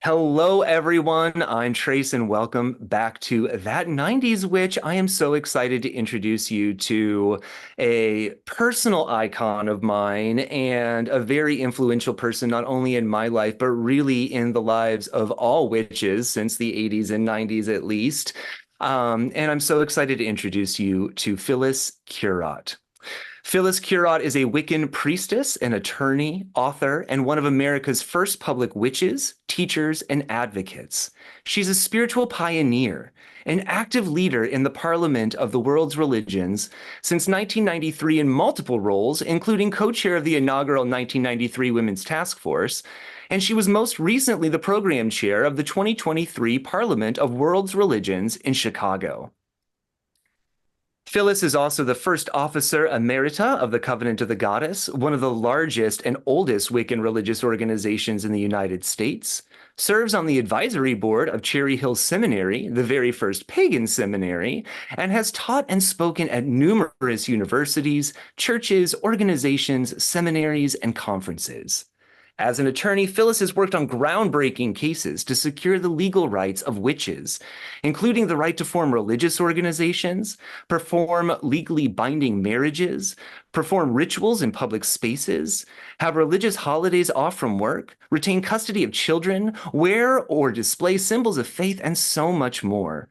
Hello, everyone. I'm Trace, and welcome back to That 90s Witch. I am so excited to introduce you to a personal icon of mine and a very influential person, not only in my life, but really in the lives of all witches since the 80s and 90s at least. And I'm so excited to introduce you to Phyllis Currott. Phyllis Currott is a Wiccan priestess, an attorney, author, and one of America's first public witches, teachers, and advocates. She's a spiritual pioneer, an active leader in the Parliament of the world's religions since 1993 in multiple roles, including co-chair of the inaugural 1993 Women's Task Force, and she was most recently the program chair of the 2023 Parliament of World's Religions in Chicago. Phyllis is also the first officer emerita of the Covenant of the Goddess, one of the largest and oldest Wiccan religious organizations in the United States, serves on the advisory board of Cherry Hill Seminary, the very first pagan seminary, and has taught and spoken at numerous universities, churches, organizations, seminaries, and conferences. As an attorney, Phyllis has worked on groundbreaking cases to secure the legal rights of witches, including the right to form religious organizations, perform legally binding marriages, perform rituals in public spaces, have religious holidays off from work, retain custody of children, wear or display symbols of faith, and so much more.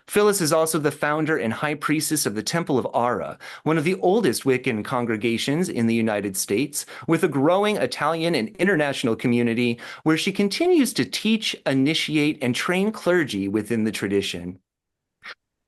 Phyllis is also the founder and high priestess of the Temple of Ara, one of the oldest Wiccan congregations in the United States, with a growing Italian and international community where she continues to teach, initiate, and train clergy within the tradition.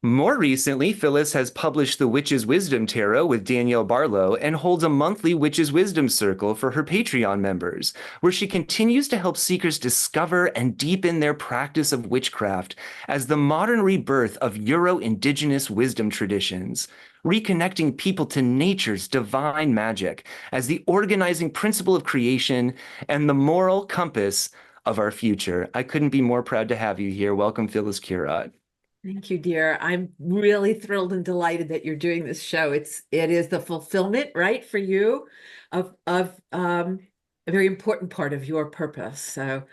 More recently, Phyllis has published the Witch's Wisdom Tarot with Danielle Barlow and holds a monthly Witch's Wisdom Circle for her Patreon members, where she continues to help seekers discover and deepen their practice of witchcraft as the modern rebirth of Euro-Indigenous wisdom traditions, reconnecting people to nature's divine magic as the organizing principle of creation and the moral compass of our future. I couldn't be more proud to have you here. Welcome, Phyllis Currott. Thank you, dear. I'm really thrilled and delighted that you're doing this show. It is the fulfillment, right, for you of a very important part of your purpose. So,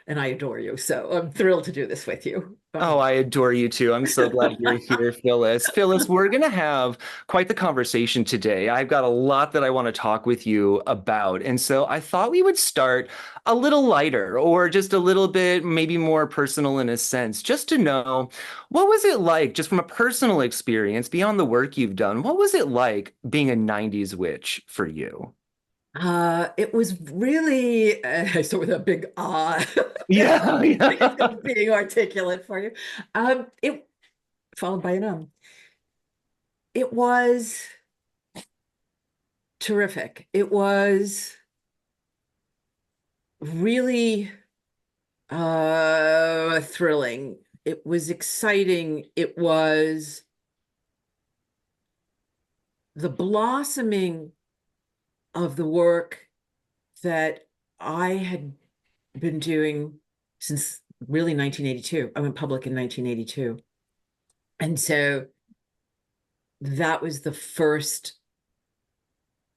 and I adore you. So I'm thrilled to do this with you. Oh, I adore you too. I'm so glad you're here, Phyllis. Phyllis, we're going to have quite the conversation today. I've got a lot that I want to talk with you about. And so I thought we would start a little lighter or just a little bit maybe more personal in a sense, just to know what was it like, just from a personal experience beyond the work you've done, what was it like being a 90s witch for you? It was really, I start with a big Yeah, yeah. being articulate for you. It followed by an. It was terrific. It was really thrilling. It was exciting. It was the blossoming of the work that I had been doing since really 1982. I went public in 1982. And so that was the first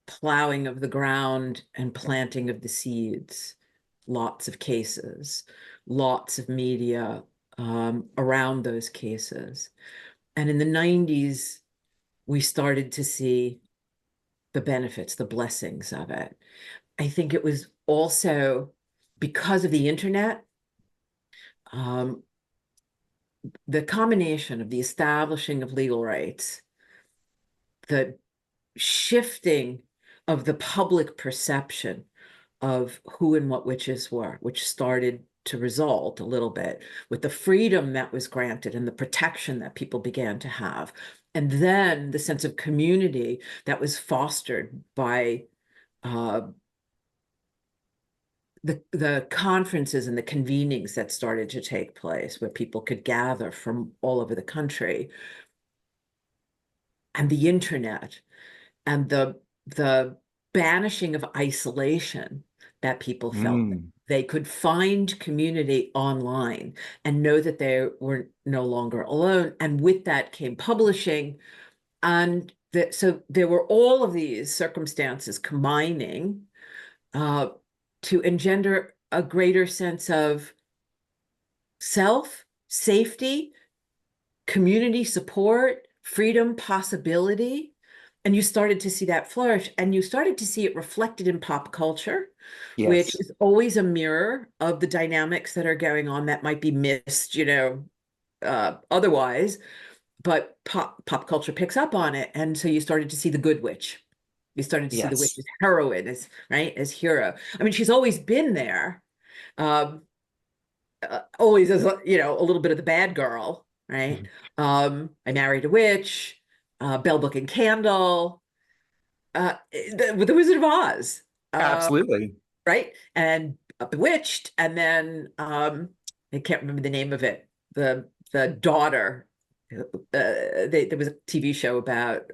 plowing of the ground and planting of the seeds. Lots of cases, lots of media around those cases. And in the 90s, we started to see the benefits, the blessings of it. I think it was also because of the internet, the combination of the establishing of legal rights, the shifting of the public perception of who and what witches were, which started to result a little bit with the freedom that was granted and the protection that people began to have. And then the sense of community that was fostered by the conferences and the convenings that started to take place where people could gather from all over the country, and the internet and the banishing of isolation that people felt. They could find community online and know that they were no longer alone. And with that came publishing. And so there were all of these circumstances combining to engender a greater sense of self, safety, community support, freedom, possibility. And you started to see that flourish, and you started to see it reflected in pop culture, which Yes. is always a mirror of the dynamics that are going on that might be missed, otherwise. But pop culture picks up on it, and so you started to see the good witch. You started to see the witch Yes. as heroine, as right, as hero. I mean, she's always been there, um, always as a little bit of the bad girl, right? Mhm. I Married a Witch, Bell Book and Candle, the Wizard of Oz, uh, Absolutely. right? And Bewitched, and then I can't remember the name of it. The daughter. There was a TV show about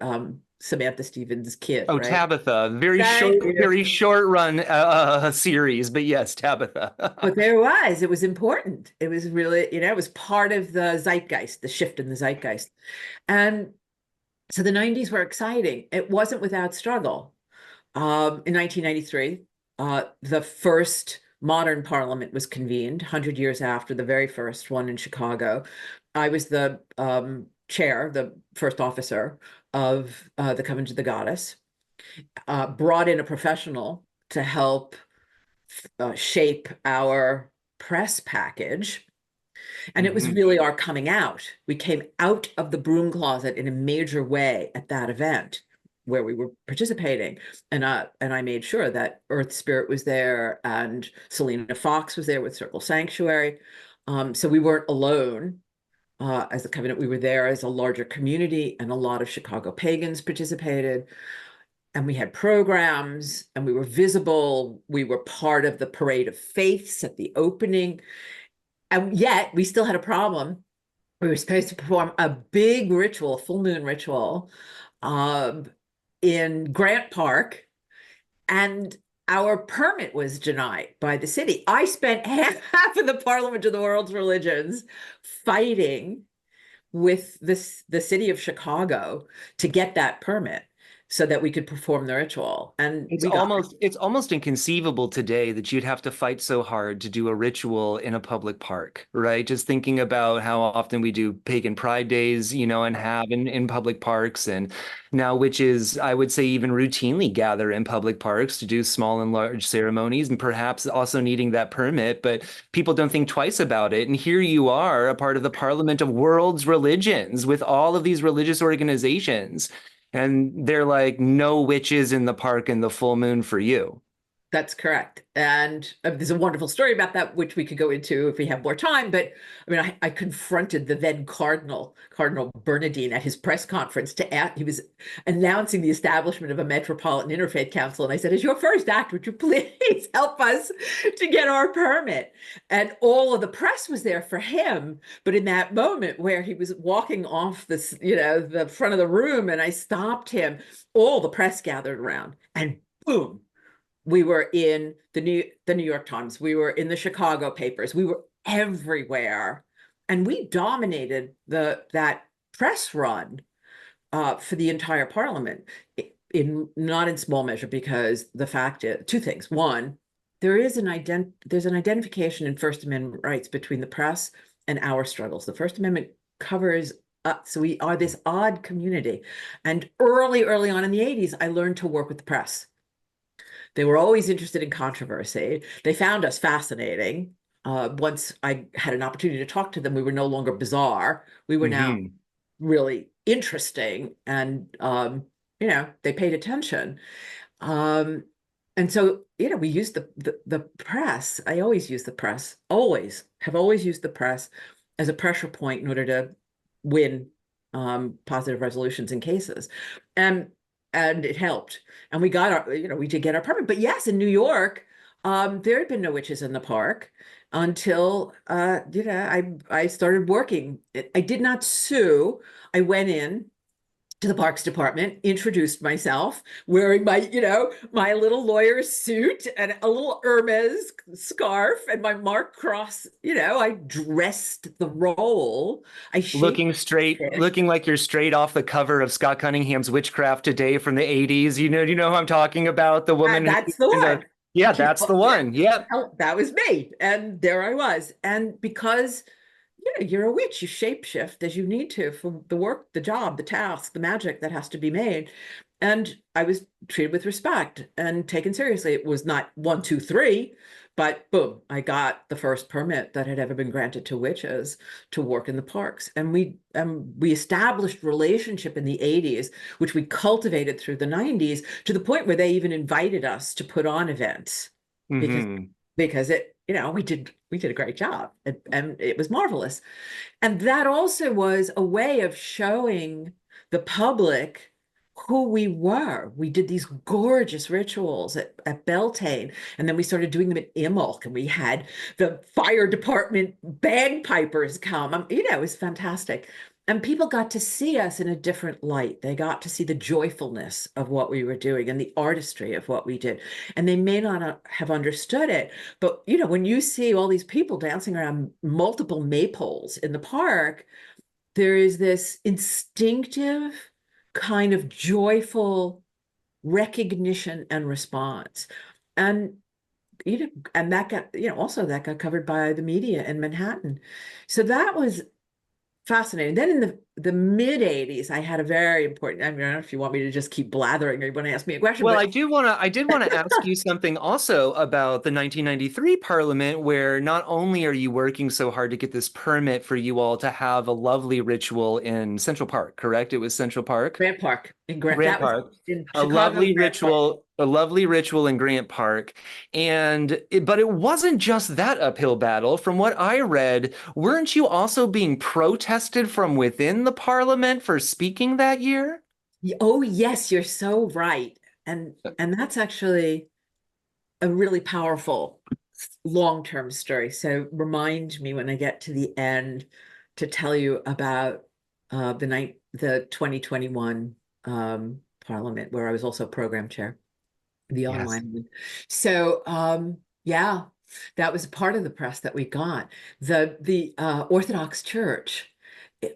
Samantha Stevens' kid, Oh, right? Tabitha. Thank you. Very short run series, but yes, Tabitha. But there was, it was important. It was really, it was part of the zeitgeist, the shift in the zeitgeist. And so the 90s were exciting. It wasn't without struggle. In 1993, the first modern parliament was convened, 100 years after the very first one in Chicago. I was the chair, the first officer of the Covenant of the Goddess, brought in a professional to help shape our press package. And it was Mhm. really our coming out. We came out of the broom closet in a major way at that event where we were participating. And I made sure that Earth Spirit was there and Selena Fox was there with Circle Sanctuary. So we weren't alone as the Covenant. We were there as a larger community, and a lot of Chicago pagans participated. And we had programs, and we were visible. We were part of the Parade of Faiths at the opening. And yet we still had a problem. We were supposed to perform a big ritual, full moon ritual, um, in Grant Park, and our permit was denied by the city. I spent half of the Parliament of the World's Religions fighting with the city of Chicago to get that permit so that we could perform the ritual. And we got it. It's almost inconceivable today that you'd have to fight so hard to do a ritual in a public park, right? Just thinking about how often we do pagan pride days, and have in public parks, and now witches, I would say, even routinely gather in public parks to do small and large ceremonies, and perhaps also needing that permit, but people don't think twice about it. And here you are, a part of the Parliament of World's Religions with all of these religious organizations. And they're like, no witches in the park in the full moon for you. That's correct. And there's a wonderful story about that, which we could go into if we have more time. But I mean, I confronted the then Cardinal Bernardine, at his press conference to ask. He was announcing the establishment of a Metropolitan Interfaith Council. And I said, as your first act, would you please help us to get our permit? And all of the press was there for him. But in that moment where he was walking off this, the front of the room, and I stopped him, all the press gathered around, and boom, we were in the New York Times, we were in the Chicago papers, we were everywhere, and we dominated that press run for the entire parliament, in not in small measure, because the fact is two things. One, there's an identification in First Amendment rights between the press and our struggles. The First Amendment covers so we are this odd community. And early on in the 80s, I learned to work with the press. They were always interested in controversy. They found us fascinating. Once I had an opportunity to talk to them, we were no longer bizarre. We were now Hmm. really interesting, and they paid attention. Um, and so, we used the press. I always use the press. Always used the press as a pressure point in order to win positive resolutions in cases. And and it helped. And we got we did get our permit. But yes, in New York, there had been no witches in the park until I started working. I did not sue. I went in to the Parks Department, introduced myself, wearing my little lawyer's suit and a little Hermes scarf and my Mark Cross. I dressed the role. I shaped it. Looking like you're straight off the cover of Scott Cunningham's Witchcraft Today from the 80s. You know who I'm talking about? The woman who That's the in the one. Yeah, that's the Yeah, one. Yep. well, that was me. And there I was. And because you're a witch, you shapeshift as you need to for the work, the job, the task, the magic that has to be made. And I was treated with respect and taken seriously. It was not one, two, three, but boom, I got the first permit that had ever been granted to witches to work in the parks. And we established relationship in the 80s, which we cultivated through the 90s to the point where they even invited us to put on events because Hmm. it, we did a great job, and it was marvelous. And that also was a way of showing the public who we were. We did these gorgeous rituals at Beltane, and then we started doing them at Imbolc, and we had the fire department bagpipers come. It was fantastic. And people got to see us in a different light. They got to see the joyfulness of what we were doing and the artistry of what we did. And they may not have understood it, but when you see all these people dancing around multiple maypoles in the park, there is this instinctive kind of joyful recognition and response. And and that got, also that got covered by the media in Manhattan. So that was fascinating. Then in the mid 80s, I had a very important, I don't know if you want me to just keep blathering or you want to ask me a question, Well, but I did want to ask you something also about the 1993 Parliament, where not only are you working so hard to get this permit for you all to have a lovely ritual in Central Park, correct? It was Central Park? Grant Park in Grant, Grant that was Park, in Chicago, Grant Park. a lovely ritual in Grant Park. But it wasn't just that uphill battle. From what I read, weren't you also being protested from within the Parliament for speaking that year? Oh, yes, you're so right. And that's actually a really powerful long-term story. So remind me when I get to the end to tell you about the 2021 Parliament, where I was also program chair, the Yes. online one. So yeah, that was part of the press that we got. The Orthodox Church,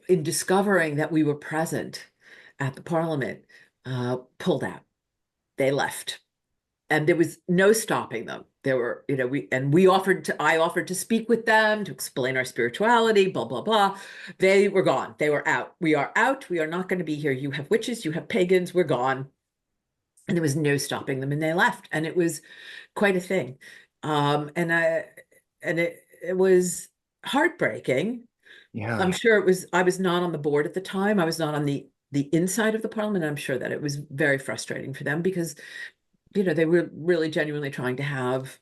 in discovering that we were present at the Parliament, pulled out. They left, and there was no stopping them. There were, I offered to speak with them to explain our spirituality, blah, blah, blah. They were gone. They were out. We are out. We are not going to be here. You have witches, you have pagans, we're gone. And there was no stopping them, and they left. And it was quite a thing. And it was heartbreaking. I'm Yeah. sure I was not on the board at the time. I was not on the inside of the Parliament. I'm sure that it was very frustrating for them because they were really genuinely trying to have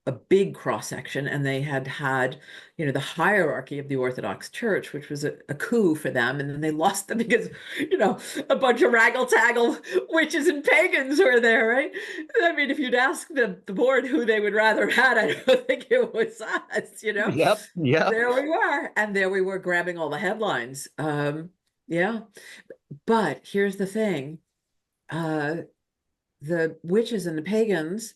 a big cross section, and they had the hierarchy of the Orthodox Church, which was a coup for them, and then they lost them because a bunch of raggle-taggle witches and pagans were there, right? I mean, if you'd ask the board who they would rather had, I don't think it was us. Yep. Yep. There we were, and there we were grabbing all the headlines. Yeah, but here's the thing. The witches and the pagans,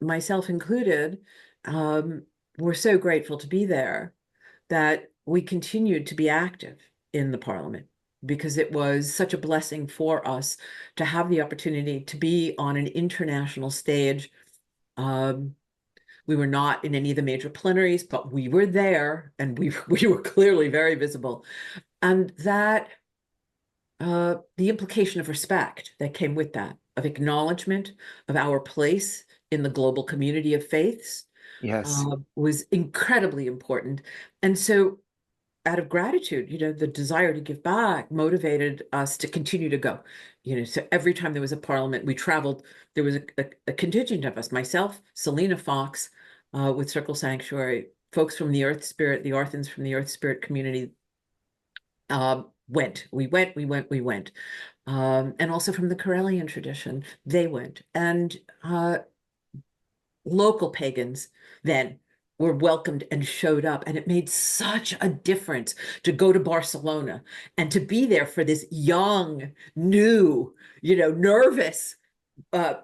myself included, were so grateful to be there that we continued to be active in the Parliament because it was such a blessing for us to have the opportunity to be on an international stage. We were not in any of the major plenaries, but we were there, and we were clearly very visible. And that the implication of respect that came with that, of acknowledgement of our place in the global community of faiths, Yes. was incredibly important. And so, out of gratitude, the desire to give back motivated us to continue to go. So every time there was a Parliament, we traveled. There was a contingent of us, myself, Selena Fox, with Circle Sanctuary, folks from the Earth Spirit, the Arthans from the Earth Spirit community, went. We went, we went, we went. And also from the Corellian tradition, they went. And local pagans then were welcomed and showed up. And it made such a difference to go to Barcelona and to be there for this young, new, nervous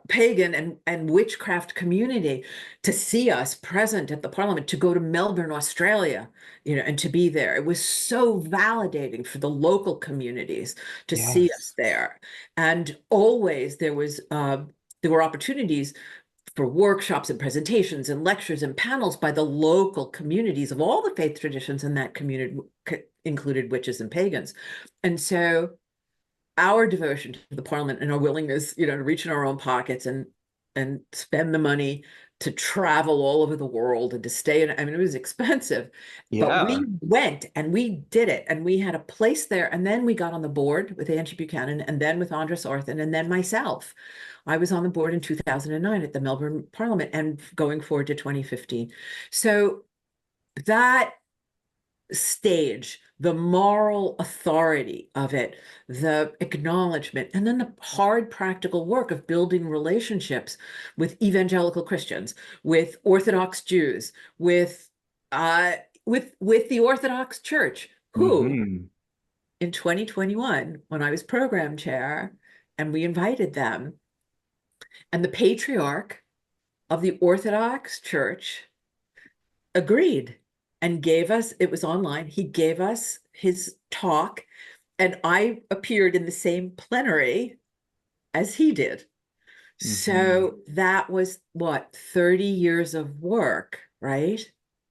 pagan and witchcraft community, to see us present at the Parliament, to go to Melbourne, Australia, and to be there. It was so validating for the local communities to see us Yes. there. And always there were opportunities for workshops and presentations and lectures and panels by the local communities of all the faith traditions, and that community included witches and pagans. And so our devotion to the Parliament and our willingness, to reach in our own pockets and spend the money to travel all over the world and to stay in, I mean, it was expensive, but we Yeah. went and we did it, and we had a place there. And then we got on the board with Angie Buchanan, and then with Andres Orthan, and then myself. I was on the board in 2009 at the Melbourne Parliament and going forward to 2015. So that stage, the moral authority of it, the acknowledgement, and then the hard practical work of building relationships with evangelical Christians, with Orthodox Jews, with the Orthodox Church, who Mm-hmm. in 2021, when I was program chair, and we invited them, and the patriarch of the Orthodox Church agreed and gave us, it was online, he gave us his talk, and I appeared in the same plenary as he did. Mm-hmm. So that was what, 30 years of work, right?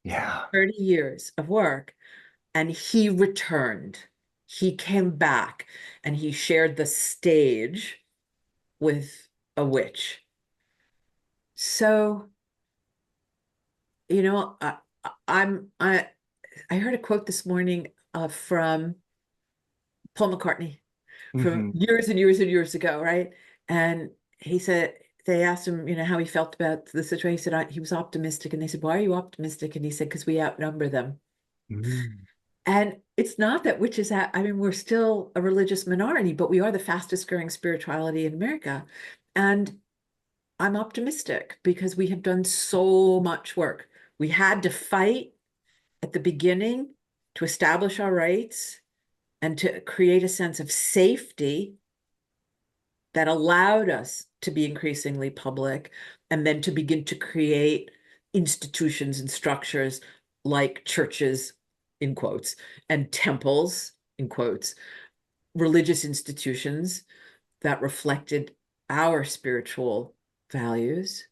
Yeah. 30 years of work. And he returned. He came back and he shared the stage with a witch. So, I, I'm I heard a quote this morning from Paul McCartney from Mm-hmm. years and years and years ago, right? And he said, they asked him, how he felt about the situation. He said he was optimistic, and they said, "Why are you optimistic?" And he said, "Because we outnumber them." Mm-hmm. And it's not that witches, I mean, we're still a religious minority, but we are the fastest growing spirituality in America. And I'm optimistic because we have done so much work. We had to fight at the beginning to establish our rights and to create a sense of safety that allowed us to be increasingly public, and then to begin to create institutions and structures like churches, in quotes, and temples, in quotes, religious institutions that reflected our spiritual values.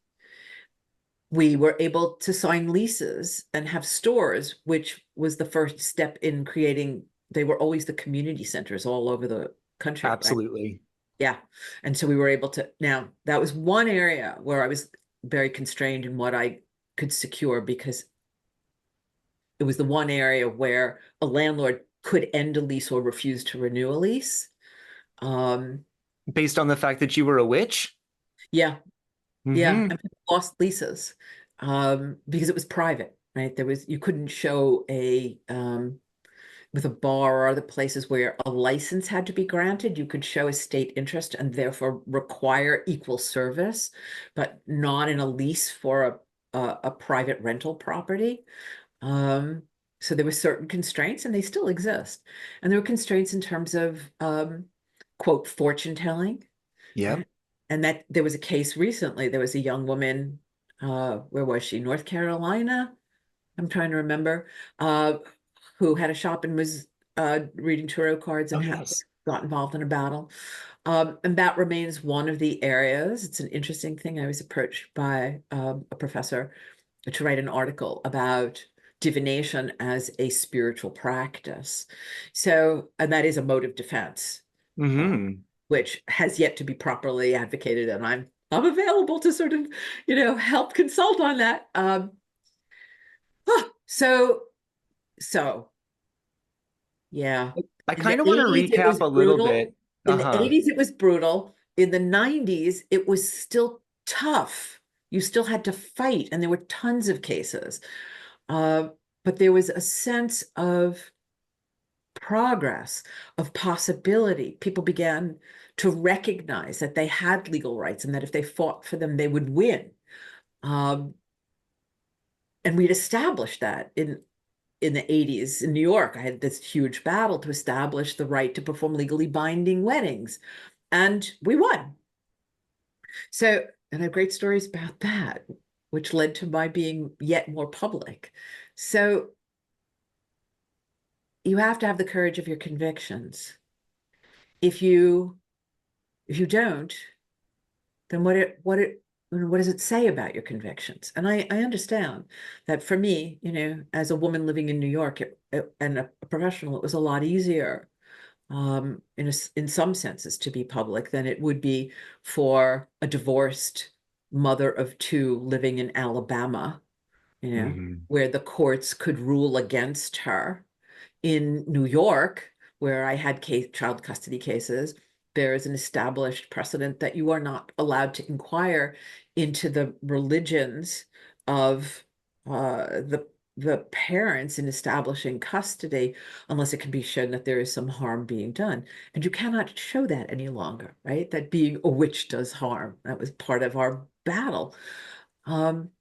We were able to sign leases and have stores, which was the first step in creating, they were always the community centers all over the country, right? Absolutely. Yeah. And so we were able to, now that was one area where I was very constrained in what I could secure, because it was the one area where a landlord could end a lease or refuse to renew a lease. Um, Based on the fact that you were a witch? yeah, yeah. Mm-hmm. And people lost leases because it was private, right? You couldn't show with a bar or other places where a license had to be granted, you could show a state interest and therefore require equal service, but not in a lease for a private rental property. So there were certain constraints, and they still exist. And there were constraints in terms of quote, fortune telling. Yep. Right? And that there was a case recently. There was a young woman, where was she? North Carolina? I'm trying to remember, who had a shop and was reading tarot cards Oh, and yes. got involved in a battle. And that remains one of the areas. It's an interesting thing. I was approached by a professor to write an article about divination as a spiritual practice. So, and that is a mode of defense, uh, Mm-hmm. which has yet to be properly advocated. And I'm available to sort of, help consult on that. So so yeah. I In the kind of want to 80s, it recap was a little brutal. bit. In the Uh-huh. 80s, it was brutal. In the 90s, it was still tough. You still had to fight, and there were tons of cases. Uh, but there was a sense of progress, of possibility. People began to recognize that they had legal rights and that if they fought for them, they would win. Um, and we'd established that in the 80s in New York. I had this huge battle to establish the right to perform legally binding weddings, and we won. So, and I have great stories about that, which led to my being yet more public. So, you have to have the courage of your convictions. If you don't, then what does it say about your convictions? And I understand that for me, as a woman living in New York and a professional, it was a lot easier in some senses to be public than it would be for a divorced mother of two living in Alabama, Mhm. where the courts could rule against her. In New York, where I had child custody cases, there is an established precedent that you are not allowed to inquire into the religions of the parents in establishing custody unless it can be shown that there is some harm being done. And you cannot show that any longer, right? That being a witch does harm. That was part of our battle. Um,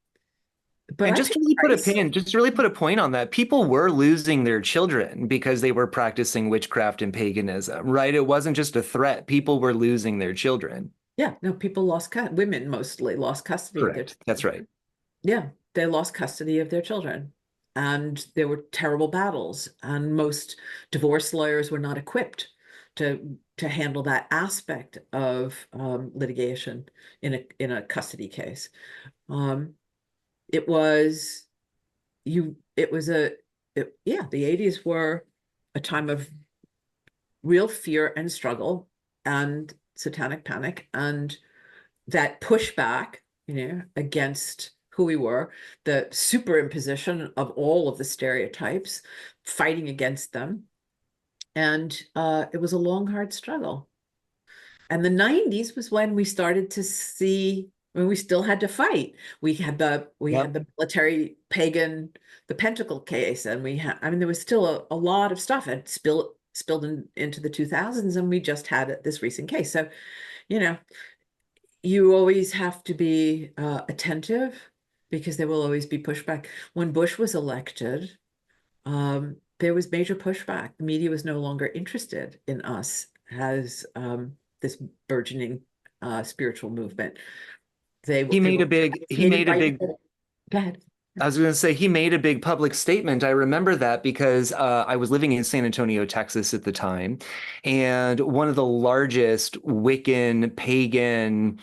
but And I just paid to the really put a price. pin, just to really put a point on that, people were losing their children because they were practicing witchcraft and paganism, right? It wasn't just a threat. People were losing their children. Yeah, no, people women mostly lost custody of their Correct. That's children. right. Yeah, they lost custody of their children. And there were terrible battles, and most divorce lawyers were not equipped to handle that aspect of litigation in a custody case. Um, it was it was yeah, the 80's were a time of real fear and struggle and satanic panic and that pushback, against who we were, the superimposition of all of the stereotypes, fighting against them. And it was a long, hard struggle. And the 90's was when we started to see when we still had to fight. We had Yep. the military pagan, the Pentacle case, and there was still a lot of stuff had spilled into the 2000s, and we just had this recent case. So, you know, you always have to be attentive because there will always be pushback. When Bush was elected, there was major pushback. The media was no longer interested in us as this burgeoning spiritual movement. They were He hated made a by. big Go ahead. I was going to say he made a big public statement. I remember that because I was living in San Antonio, Texas at the time, and one of the largest Wiccan pagan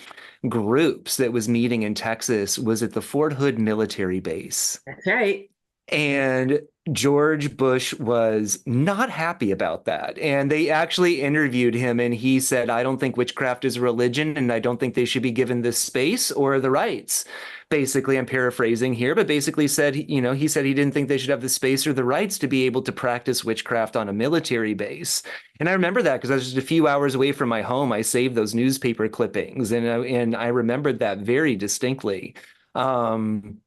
groups that was meeting in Texas was at the Fort Hood military base. That's right. And George Bush was not happy about that. And they actually interviewed him, and he said, I don't think witchcraft is a religion, and I don't think they should be given this space or the rights. Basically, I'm paraphrasing here, but basically said, he said he didn't think they should have the space or the rights to be able to practice witchcraft on a military base. And I remember that because I was just a few hours away from my home. I saved those newspaper clippings, and I remembered that very distinctly. Um,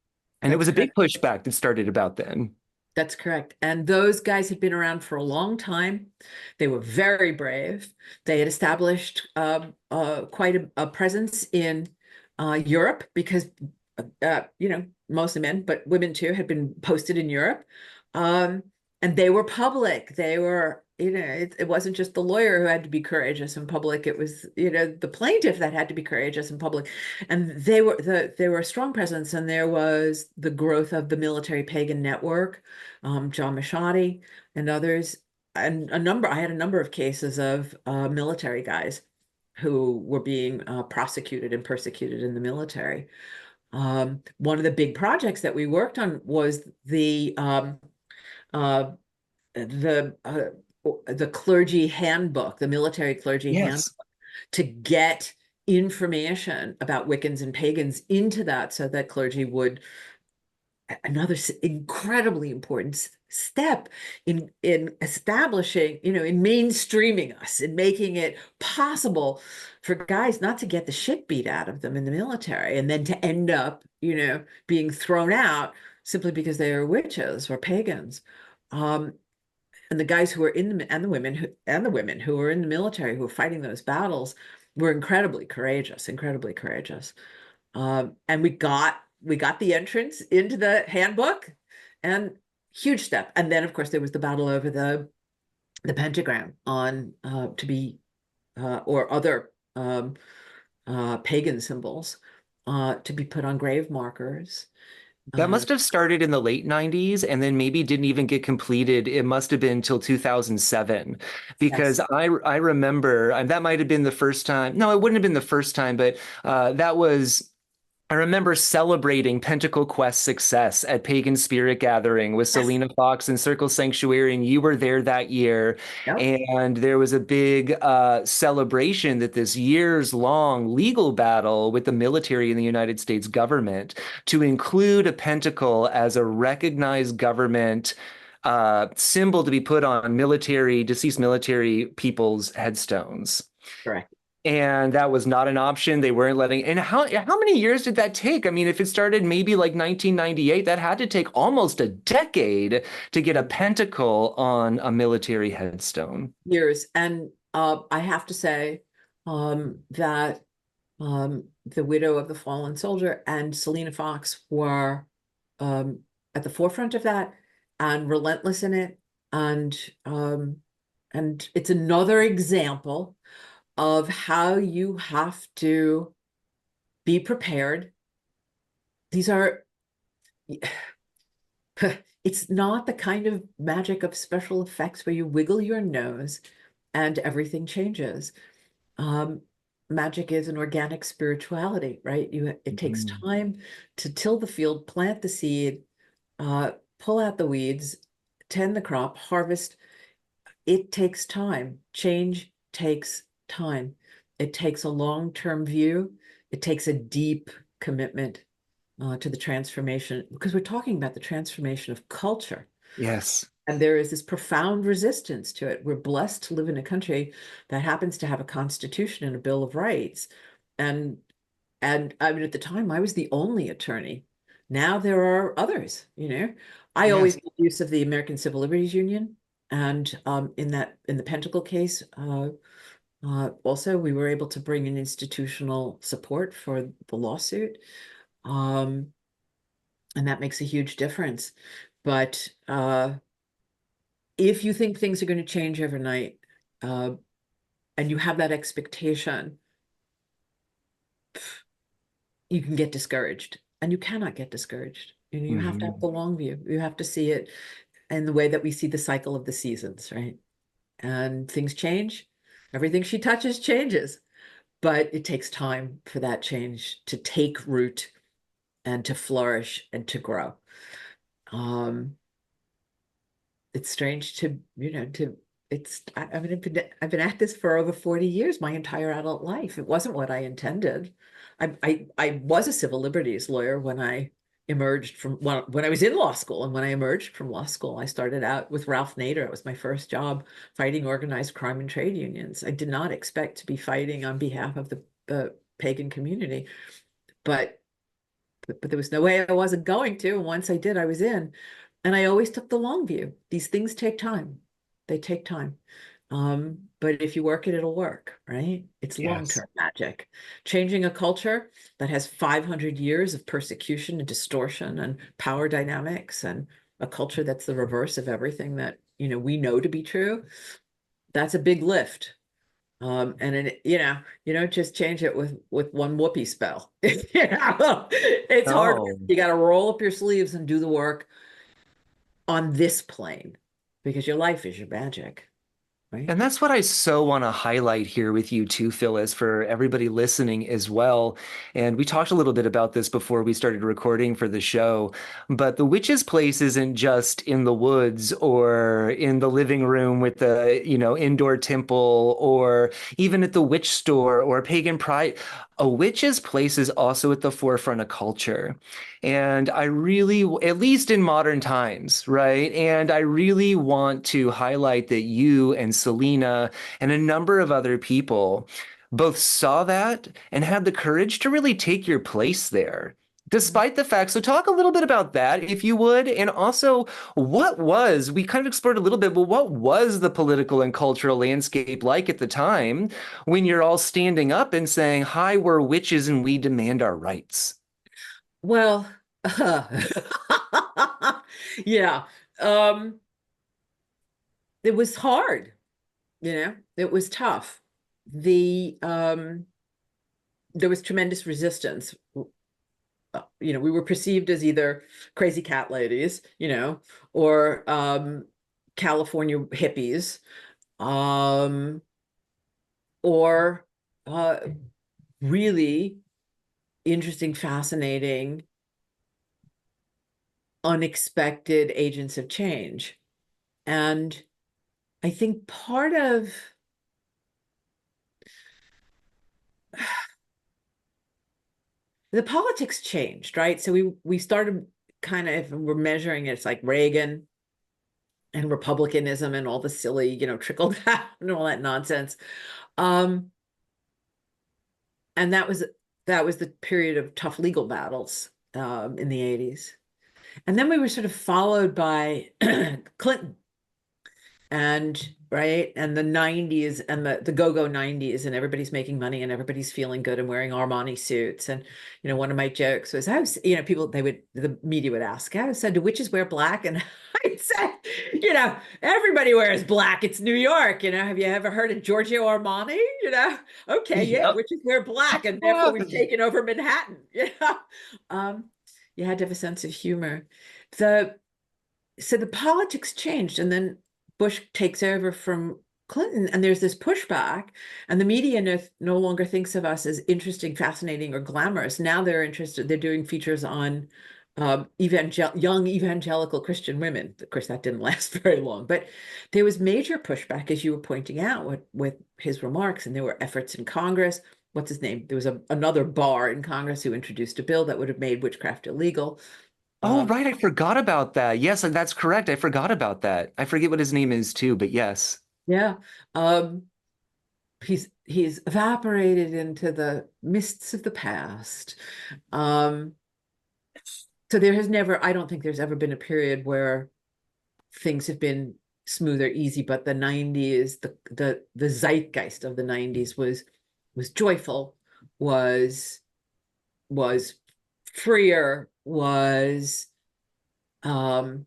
and it That's was a big correct. pushback that started about then. That's correct. And those guys had been around for a long time. They were very brave. They had established quite a presence in Europe because, mostly men, but women too, had been posted in Europe. Um, and they were public. They were, it wasn't just the lawyer who had to be courageous in public. It was, the plaintiff that had to be courageous in public. And they were a strong presence. And there was the growth of the military pagan network, John Machadi and others. And I had a number of cases of military guys who were being prosecuted and persecuted in the military. One of the big projects that we worked on was uh, the clergy handbook, the military clergy handbook, Yes. to get information about Wiccans and pagans into that so that clergy would another incredibly important step in establishing, in mainstreaming us, in making it possible for guys not to get the shit beat out of them in the military and then to end up, being thrown out simply because they are witches or pagans. And the guys who were in the and the women who were in the military who were fighting those battles were incredibly courageous, incredibly courageous. And we got the entrance into the handbook, and huge step. And then, of course, there was the battle over the pentagram on to be or other pagan symbols to be put on grave markers. That Uh, must have started in the late 90's and then maybe didn't even get completed. It must have been till 2007 because yes, I remember and that might have been the first time. No, it wouldn't have been the first time, but that was I remember celebrating Pentacle Quest success at Pagan Spirit Gathering with Yes. Selena Fox and Circle Sanctuary, and you were there that year. Yep. And there was a big celebration that this years-long legal battle with the military and the United States government to include a pentacle as a recognized government symbol to be put on deceased military people's headstones. Correct. And that was not an option. They weren't letting. And how many years did that take? I mean, if it started maybe like 1998, that had to take almost a decade to get a pentacle on a military headstone. Years. And I have to say that the widow of the fallen soldier and Selena Fox were at the forefront of that and relentless in it. And it's another example of how you have to be prepared. These are, it's not the kind of magic of special effects where you wiggle your nose and everything changes. Magic is an organic spirituality, right? It takes time to till the field, plant the seed, pull out the weeds, tend the crop, harvest. It takes time. Change takes time. It takes a long-term view. It takes a deep commitment to the transformation, because we're talking about the transformation of culture. Yes. And there is this profound resistance to it. We're blessed to live in a country that happens to have a constitution and a Bill of Rights. And I mean, at the time, I was the only attorney. Now there are others, you know. I always Yes. made use of the American Civil Liberties Union. And in the Pentacle case, also we were able to bring in institutional support for the lawsuit. And that makes a huge difference. But if you think things are going to change overnight, and you have that expectation, you can get discouraged, and you cannot get discouraged. You know, you have to have the long view. You have to see it in the way that we see the cycle of the seasons, right? And things change. Everything she touches changes, but it takes time for that change to take root and to flourish and to grow. It's strange to, you know, I mean, I've been at this for over 40 years, my entire adult life. It wasn't what I intended. I was a civil liberties lawyer when I emerged from, when I was in law school. And when I emerged from law school, I started out with Ralph Nader. It was my first job fighting organized crime and trade unions. I did not expect to be fighting on behalf of the pagan community, but there was no way I wasn't going to. And once I did, I was in. And I always took the long view. These things take time. They take time. But if you work it, it'll work, right? It's Yes. long-term magic. Changing a culture that has 500 years of persecution and distortion and power dynamics, and a culture that's the reverse of everything that, you know, we know to be true, that's a big lift. You don't just change it with one whoopee spell. It's hard. Oh. You got to roll up your sleeves and do the work on this plane, because your life is your magic, right? And that's what I so want to highlight here with you too, Phyllis, for everybody listening as well. And we talked a little bit about this before we started recording for the show, but the witch's place isn't just in the woods or in the living room with the, indoor temple, or even at the witch store or pagan pride. A witch's place is also at the forefront of culture. And I really, at least in modern times, right? And I really want to highlight that you and Selena and a number of other people both saw that and had the courage to really take your place there, despite the fact. So talk a little bit about that, if you would. And also, we kind of explored a little bit, but what was the political and cultural landscape like at the time when you're all standing up and saying, hi, we're witches and we demand our rights? Well, yeah, it was hard, it was tough. There was tremendous resistance. We were perceived as either crazy cat ladies, or California hippies, or really interesting, fascinating, unexpected agents of change. And I think part of the politics changed, right? So we started kind of, if we're measuring it, it's like Reagan and republicanism and all the silly, trickle down and all that nonsense. Um, and that was the period of tough legal battles in the 80s. And then we were sort of followed by Clinton and the 90s and the go-go 90s, and everybody's making money and everybody's feeling good and wearing Armani suits. And one of my jokes was, the media would ask, I said, do witches wear black? And I'd say, everybody wears black. It's New York. Have you ever heard of Giorgio Armani? Okay, yeah, Yep. witches wear black, and therefore we've taken over Manhattan. You had to have a sense of humor. So the politics changed, and then Bush takes over from Clinton, and there's this pushback, and the media no longer thinks of us as interesting, fascinating, or glamorous. Now they're interested, they're doing features on young evangelical Christian women. Of course, that didn't last very long, but there was major pushback, as you were pointing out, with his remarks, and there were efforts in Congress. What's his name? There was another bar in Congress who introduced a bill that would have made witchcraft illegal. Oh, Um, right. I forgot about that. Yes, and that's correct. I forgot about that. I forget what his name is too, but yes. yeah. Um, he's evaporated into the mists of the past. Um, so I don't think there's ever been a period where things have been smooth or easy, but the 90s, the zeitgeist of the 90s was joyful, was was freer, um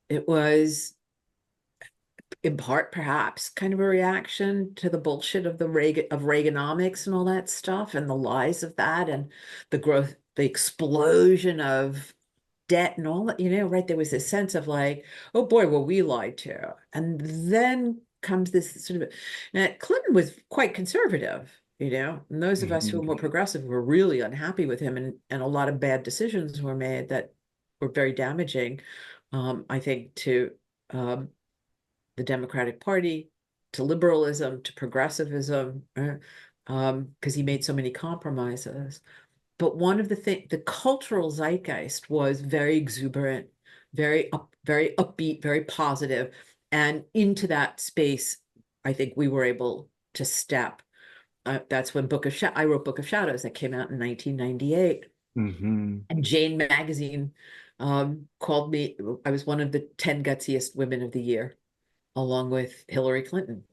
it was in part perhaps kind of a reaction to the bullshit of Reaganomics and all that stuff, and the lies of that, and the growth, the explosion of debt and all that, right? There was this sense of like, oh boy, were we lied to. And then comes this sort of, now Clinton was quite conservative, and those of us who were more Mhm. progressive were really unhappy with him, and a lot of bad decisions were made that were very damaging, I think, to the Democratic Party, to liberalism, to progressivism, because he made so many compromises. But one of the cultural zeitgeist was very exuberant, very upbeat, very positive. And into that space, I think we were able to step. That's when I wrote Book of Shadows, that came out in 1998. Mhm. And Jane Magazine called me. I was one of the 10 gutsiest women of the year, along with Hillary Clinton.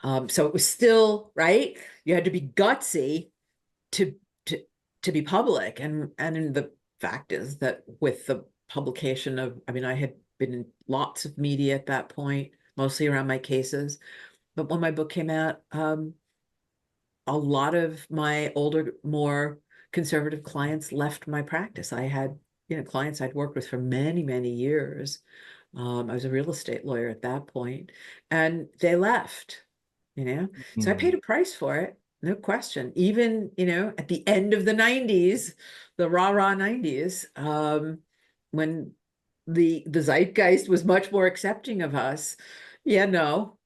So it was still, right? You had to be gutsy to to to be public, and the fact is that with the publication of, I had been in lots of media at that point, mostly around my cases, but when my book came out, a lot of my older, more conservative clients left my practice. I had, clients I'd worked with for many, many years. I was a real estate lawyer at that point, and they left, So I paid Mhm. a price for it, no question. Even, at the end of the 90s, the rah-rah 90s, when the zeitgeist was much more accepting of us. Yeah, no,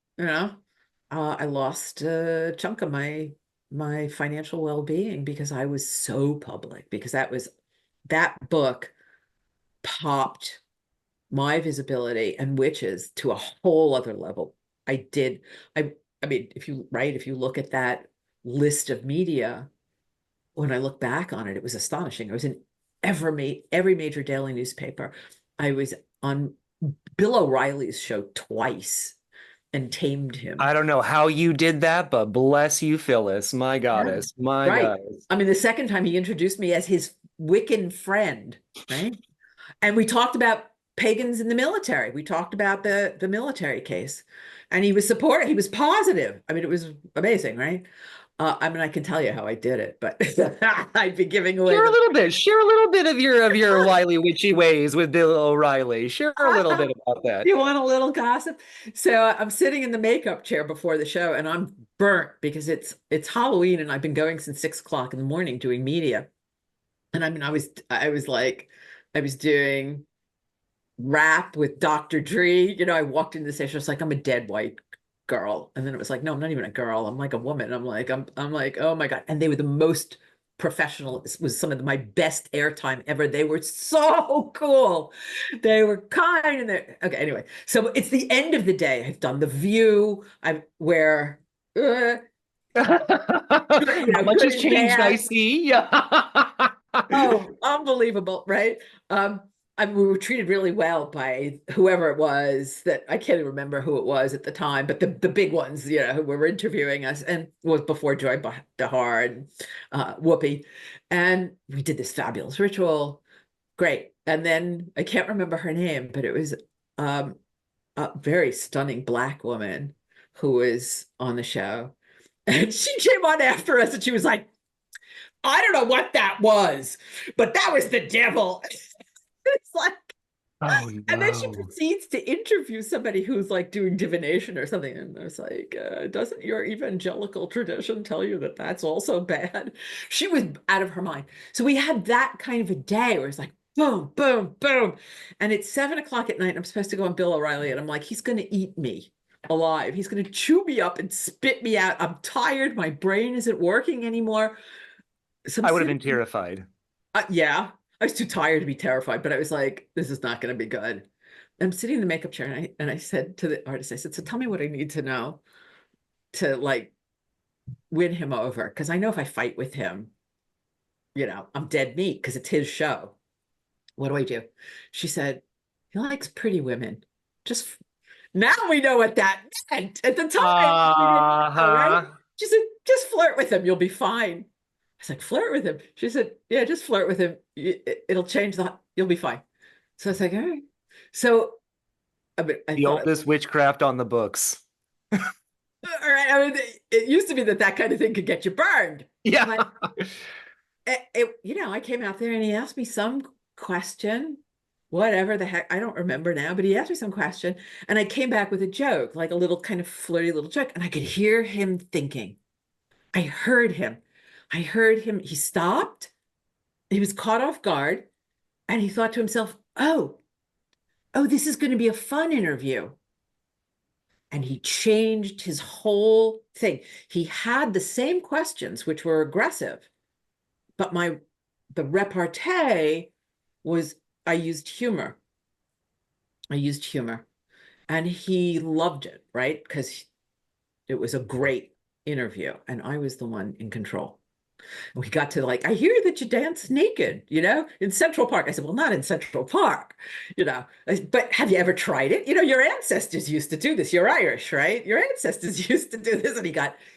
I lost a chunk of my financial well-being because I was so public, because that book popped my visibility and witches to a whole other level. I did. I mean, if you look at that list of media, when I look back on it, it was astonishing. I was in every major daily newspaper. I was on Bill O'Reilly's show twice and tamed I him. don't know how you did that, but bless you, Phyllis. My Yeah, goddess. My right. goddess. I mean, the second time he introduced me as his Wiccan friend, right? And we talked about pagans in the military. We talked about the military case, and he was positive. I mean, it was amazing, right? I mean, I can tell you how I did it, but I'd be giving away Share a the. little bit. Share a little bit of your wily witchy ways with Bill O'Reilly. Share a little bit about that. You want a little gossip? So I'm sitting in the makeup chair before the show, and I'm burnt because it's Halloween, and I've been going since 6 o'clock in the morning doing media. And I mean, I was doing rap with Dr. Dre. You know, I walked into the station, it's like I'm a dead white girl. And then it was like, no, I'm not even a girl. I'm like a woman. I'm like, oh my God. And they were the most professional. This was some of my best airtime ever. They were so cool. They were kind and they okay, anyway. So it's the end of the day. I've done the view. I'm where Not much good has and changed, I bad. see. Oh, unbelievable, right? We were treated really well by whoever it was that I can't even remember who it was at the time, but the big ones, you know, who were interviewing us, and it was before Joy Behar and Whoopi, and we did this fabulous ritual, great. And then I can't remember her name, but it was um, a very stunning Black woman who was on the show, and she came on after us, and she was like, I don't know what that was, but that was the devil. It's like, Oh and then she no. proceeds to interview somebody who's like doing divination or something. And it's like, doesn't your evangelical tradition tell you that that's also bad? She was out of her mind. So we had that kind of a day where it's like, boom, boom, boom. And it's 7 o'clock at night. And I'm supposed to go on Bill O'Reilly. And I'm like, he's going to eat me alive. He's going to chew me up and spit me out. I'm tired. My brain isn't working anymore. So I'm I would have sitting, been terrified. yeah, I was too tired to be terrified, but I was like, this is not going to be good. I'm sitting in the makeup chair, and I said to the artist, I said, so tell me what I need to know to like win him over. Because I know if I fight with him, you know, I'm dead meat because it's his show. What do I do? She said, he likes pretty women. Just now we know what that meant. At the time, we didn't know, right? Uh-huh. She said, just flirt with him, you'll be fine. I was like, flirt with him. She said, yeah, just flirt with him. It'll change you'll be fine. So I was like, all right. So I mean, I The thought, oldest witchcraft on the books. all right. I mean, it used to be that kind of thing could get you burned, Yeah. but you know, I came out there and he asked me some question, whatever the heck, I don't remember now, but he asked me some question, and I came back with a joke, like a little kind of flirty little joke, and I could hear him thinking. I heard him. I heard him. He stopped. He was caught off guard, and he thought to himself, oh, this is going to be a fun interview. And he changed his whole thing. He had the same questions, which were aggressive, but the repartee was I used humor. I used humor. And he loved it, right? Because it was a great interview. And I was the one in control. We got to like, I hear that you dance naked, you know, in Central Park. I said, well, not in Central Park, you know, but have you ever tried it? You know, your ancestors used to do this. You're Irish, right? Your ancestors used to do this. And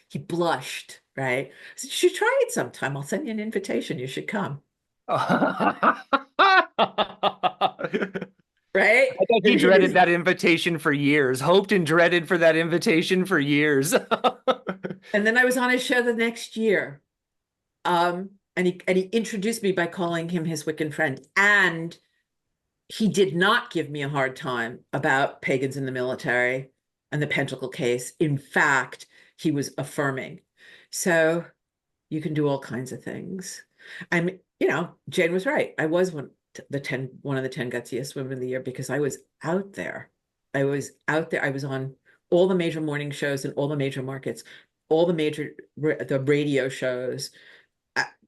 he blushed, right? I said, you should try it sometime. I'll send you an invitation. You should come, right? I bet he And he dreaded was, that invitation for years, hoped and dreaded for that invitation for years. and then I was on his show the next year. And he introduced me by calling him his Wiccan friend. And he did not give me a hard time about pagans in the military and the Pentacle case. In fact, he was affirming. So you can do all kinds of things. You know, Jane was right. I was one of the 10 gutsiest women of the year because I was out there. I was out there. I was on all the major morning shows in all the major markets, all the radio shows,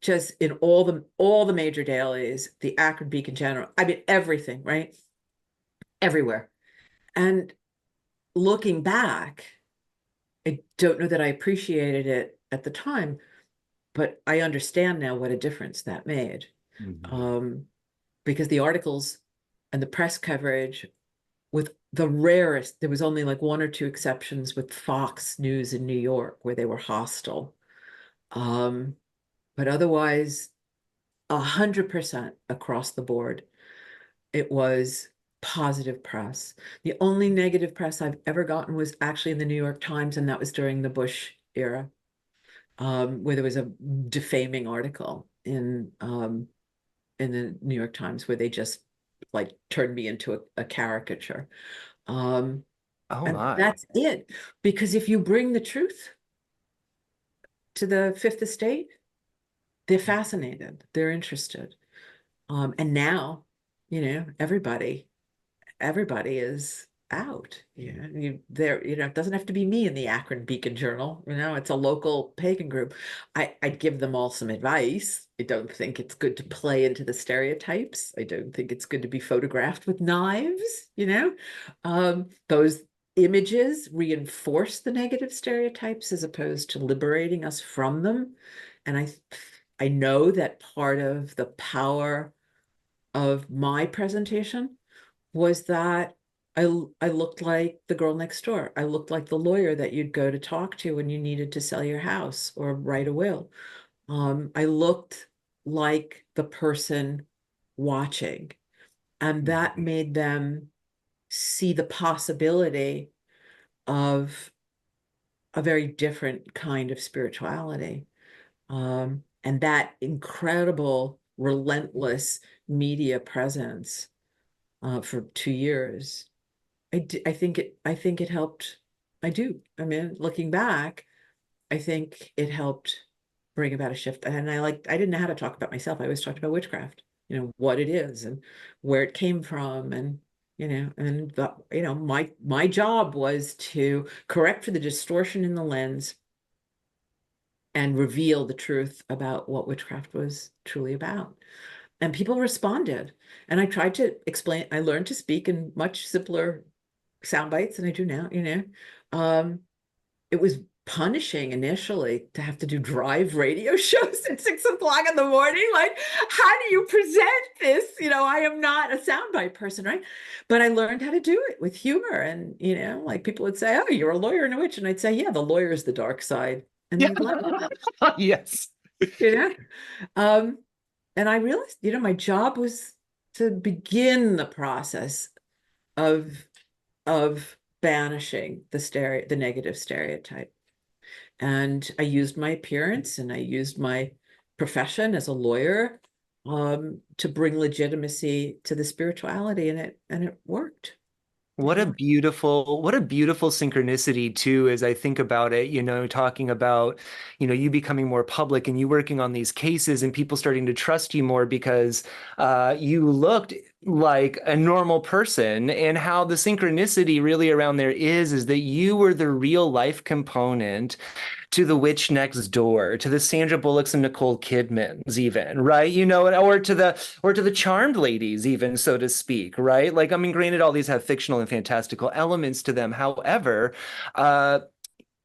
just in all the major dailies, the Akron Beacon General. I mean, everything, right? Everywhere. And looking back, I don't know that I appreciated it at the time, but I understand now what a difference that made. Mhm. Um, because the articles and the press coverage, with the rarest, there was only like one or two exceptions with Fox News in New York where they were hostile. Um, but otherwise, 100% across the board, it was positive press. The only negative press I've ever gotten was actually in the New York Times, and that was during the Bush era. where there was a defaming article in the New York Times where they just like turned me into a caricature. Um, Oh and my. that's it. Because if you bring the truth to the Fifth Estate, they're fascinated, they're interested. And now, everybody is out. It doesn't have to be me in the Akron Beacon Journal. It's a local pagan group. I'd give them all some advice. I don't think it's good to play into the stereotypes. I don't think it's good to be photographed with knives. Those images reinforce the negative stereotypes as opposed to liberating us from them. And I know that part of the power of my presentation was that I looked like the girl next door. I looked like the lawyer that you'd go to talk to when you needed to sell your house or write a will. I looked like the person watching, and that made them see the possibility of a very different kind of spirituality. And that incredible, relentless media presence for 2 years. I think it helped. I do. I mean, looking back, I think it helped bring about a shift. And I didn't know how to talk about myself. I always talked about witchcraft, what it is and where it came from. My job was to correct for the distortion in the lens and reveal the truth about what witchcraft was truly about. And people responded. And I tried to explain, I learned to speak in much simpler sound bites than I do now. It was punishing initially to have to do drive radio shows at 6 o'clock in the morning. Like, how do you present this? I am not a soundbite person, right? But I learned how to do it with humor. And, like people would say, oh, you're a lawyer and a witch. And I'd say, yeah, the lawyer is the dark side. And Yeah. they'd laugh, Yes. you know? Um, and I realized, my job was to begin the process of banishing the negative stereotype. And I used my appearance and I used my profession as a lawyer to bring legitimacy to the spirituality, and it worked. It worked. What a beautiful synchronicity too, as I think about it, talking about, you becoming more public and you working on these cases and people starting to trust you more because you looked like a normal person, and how the synchronicity really around there is that you were the real life component to the witch next door, to the Sandra Bullocks and Nicole Kidmans, even, right? Or to the charmed ladies, even, so to speak, right? Like, I mean, granted, all these have fictional and fantastical elements to them. However,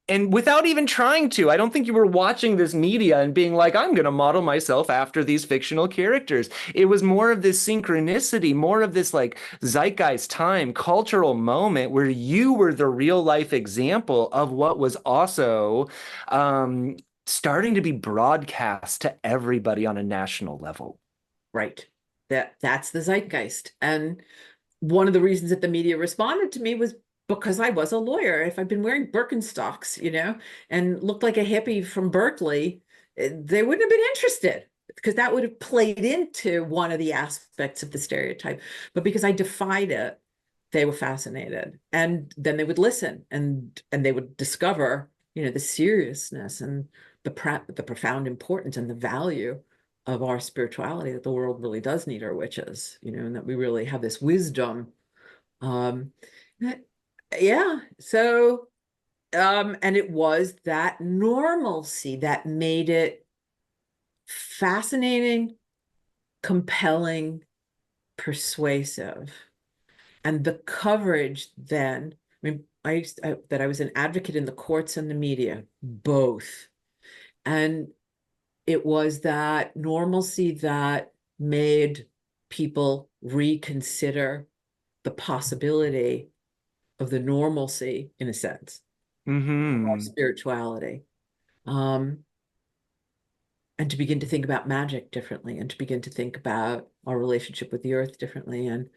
and without even trying to, I don't think you were watching this media and being like, I'm going to model myself after these fictional characters. It was more of this synchronicity, more of this like zeitgeist time, cultural moment where you were the real life example of what was also starting to be broadcast to everybody on a national level. Right. That's the zeitgeist. And one of the reasons that the media responded to me was because I was a lawyer. If I'd been wearing Birkenstocks, and looked like a hippie from Berkeley, they wouldn't have been interested because that would have played into one of the aspects of the stereotype. But because I defied it, they were fascinated. And then they would listen and they would discover, the seriousness and the profound importance and the value of our spirituality, that the world really does need our witches, and that we really have this wisdom. Um, yeah. So, and it was that normalcy that made it fascinating, compelling, persuasive. And the coverage then, I mean, that I was an advocate in the courts and the media, both. And it was that normalcy that made people reconsider the possibility of the normalcy, in a sense, of our Mm-hmm. spirituality. Um, and to begin to think about magic differently, and to begin to think about our relationship with the earth differently, and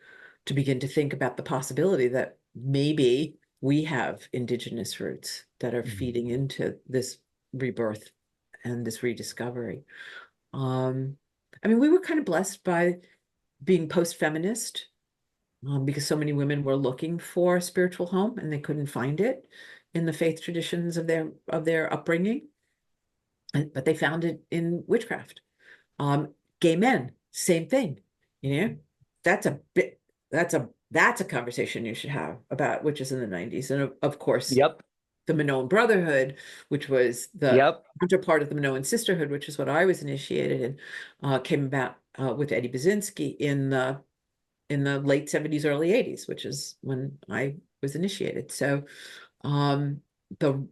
to begin to think about the possibility that maybe we have indigenous roots that are feeding into this rebirth and this rediscovery. I mean, we were kind of blessed by being post-feminist, because so many women were looking for a spiritual home and they couldn't find it in the faith traditions of their upbringing, but they found it in witchcraft. Gay men, same thing. You know, that's a bit that's a conversation you should have about witches in the 90s. And of course, Yep. the Minoan Brotherhood, which was the Yep. counterpart of the Minoan Sisterhood, which is what I was initiated in, came about with Eddie Basinski in the late 70s, early 80s, which is when I was initiated. So the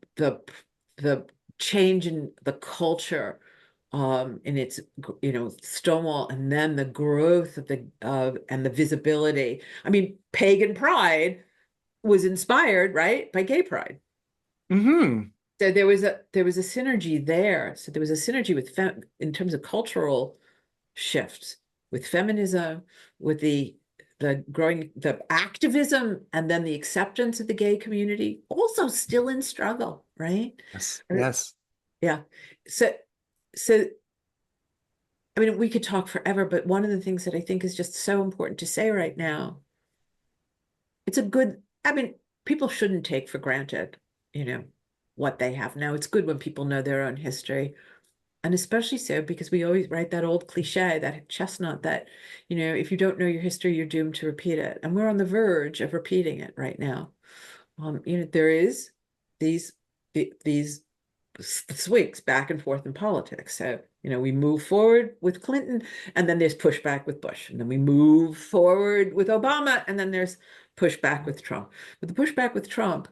the change in the culture, in its Stonewall, and then the growth of the and the visibility. I mean, pagan pride was inspired, right, by gay pride. Hmm. So there was a synergy there. So there was a synergy with in terms of cultural shifts, with feminism, with the growing the activism, and then the acceptance of the gay community, also still in struggle, right? Yes. Yes. Yeah. So so I mean, we could talk forever, but one of the things that I think is just so important to say right now, I mean, people shouldn't take for granted, what they have now. It's good when people know their own history. And especially so because we always write that old cliche, that chestnut, that, if you don't know your history, you're doomed to repeat it. And we're on the verge of repeating it right now. There is these swings back and forth in politics. So, we move forward with Clinton, and then there's pushback with Bush. And then we move forward with Obama, and then there's pushback with Trump. But the pushback with Trump,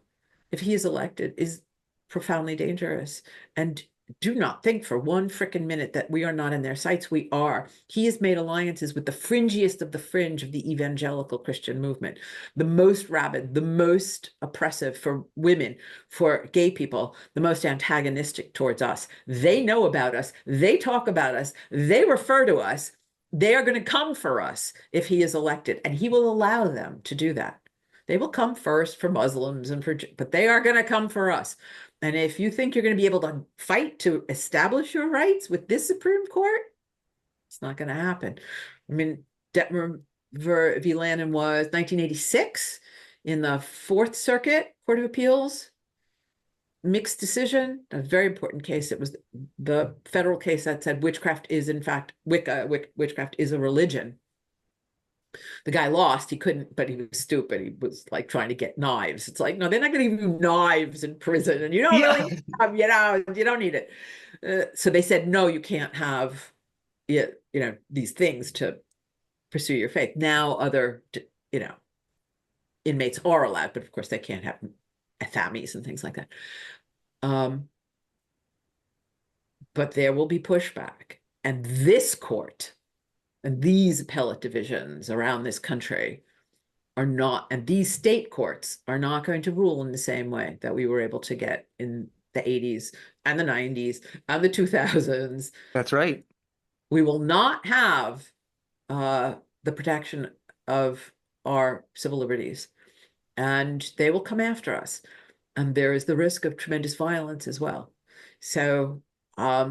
if he is elected, is profoundly dangerous. And do not think for one frickin' minute that we are not in their sights. We are. He has made alliances with the fringiest of the fringe of the evangelical Christian movement, the most rabid, the most oppressive for women, for gay people, the most antagonistic towards us. They know about us. They talk about us. They refer to us. They are going to come for us if he is elected, and he will allow them to do that. They will come first for Muslims but they are going to come for us. And if you think you're going to be able to fight to establish your rights with this Supreme Court, it's not going to happen. I mean, Detmer v. Lannon was 1986 in the Fourth Circuit Court of Appeals. Mixed decision, a very important case. It was the federal case that said witchcraft is, in fact, witchcraft is a religion. The guy lost. He couldn't, but he was stupid. He was like trying to get knives. It's like, no, they're not going to give you knives in prison, and you don't Yeah. really have, you don't need it. So they said, no, you can't have, these things to pursue your faith. Now other, inmates are allowed, but of course they can't have athames and things like that. But there will be pushback, and this court and these appellate divisions around this country are not, and these state courts are not going to rule in the same way that we were able to get in the 80s and the 90s and the 2000s. That's right. We will not have the protection of our civil liberties, and they will come after us. And there is the risk of tremendous violence as well. So, I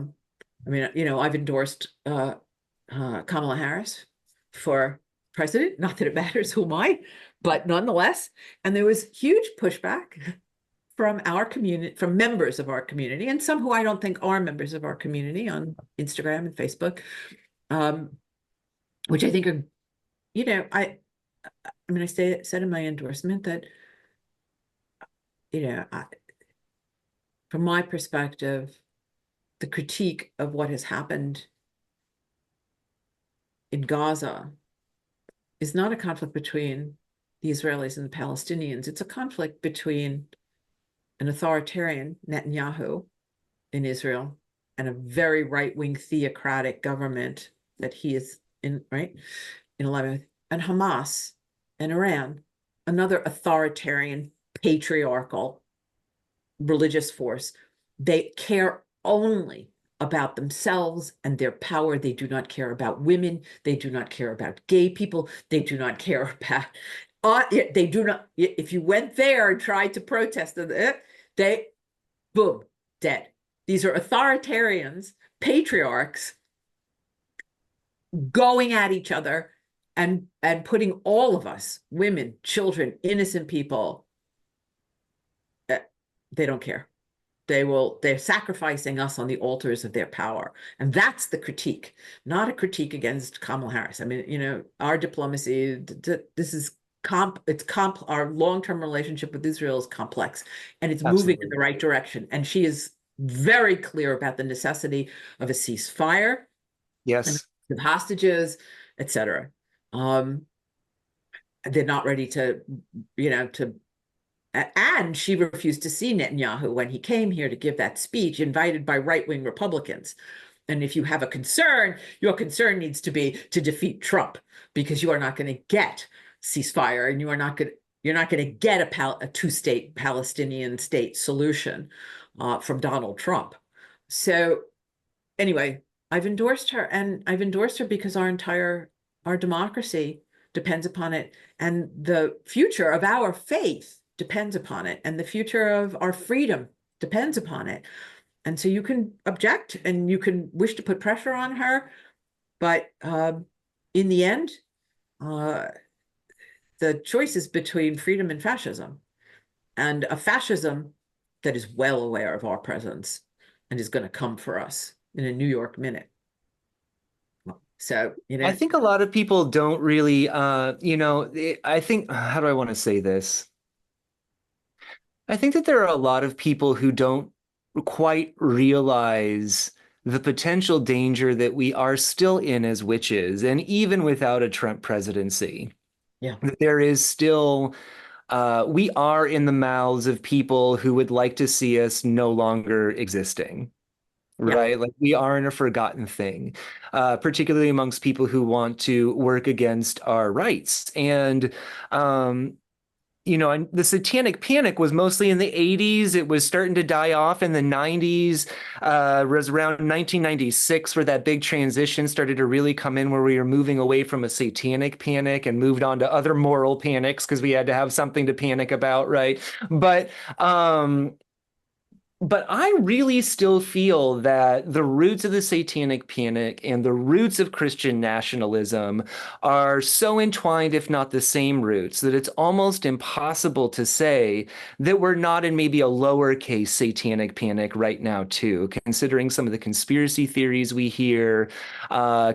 mean, I've endorsed Kamala Harris for president. Not that it matters who might, but nonetheless. And there was huge pushback from our community, from members of our community, and some who I don't think are members of our community on Instagram and Facebook, which I think are, I mean, I said in my endorsement that, from my perspective, the critique of what has happened in Gaza is not a conflict between the Israelis and the Palestinians. It's a conflict between an authoritarian Netanyahu in Israel and a very right-wing theocratic government that he is in, right, in alignment with, and Hamas and Iran, another authoritarian, patriarchal, religious force. They care only about themselves and their power. They do not care about women. They do not care about gay people. They do not care about, they do not, if you went there and tried to protest, they, boom, dead. These are authoritarians, patriarchs going at each other and putting all of us, women, children, innocent people, they don't care. They're sacrificing us on the altars of their power. And that's the critique, not a critique against Kamala Harris. I mean, you know, our diplomacy, this is our long-term relationship with Israel is complex, and it's moving in Absolutely. the right direction. And she is very clear about the necessity of a ceasefire and Yes. of hostages, etc. They're not ready to, you know, and she refused to see Netanyahu when he came here to give that speech, invited by right-wing Republicans. And if you have a concern, your concern needs to be to defeat Trump, because you are not going to get ceasefire, and you're not going to get a two-state Palestinian state solution from Donald Trump. So anyway, I've endorsed her, and I've endorsed her because our democracy depends upon it, and the future of our faith depends upon it, and the future of our freedom depends upon it. And so you can object and you can wish to put pressure on her, but in the end, the choice is between freedom and fascism, and a fascism that is well aware of our presence and is going to come for us in a New York minute. So, you I know, think a lot of people don't really, I think, how do I want to say this? I think that there are a lot of people who don't quite realize the potential danger that we are still in as witches, and even without a Trump presidency, yeah, that there is still, we are in the mouths of people who would like to see us no longer existing. yeah. Right? Like we aren't a forgotten thing, particularly amongst people who want to work against our rights. And, and the satanic panic was mostly in the 80s. It was starting to die off in the 90s. It was around 1996 where that big transition started to really come in, where we were moving away from a satanic panic and moved on to other moral panics because we had to have something to panic about, right? But um, but I really still feel that the roots of the Satanic Panic and the roots of Christian nationalism are so entwined, if not the same roots, that it's almost impossible to say that we're not in maybe a lowercase Satanic Panic right now, too, considering some of the conspiracy theories we hear,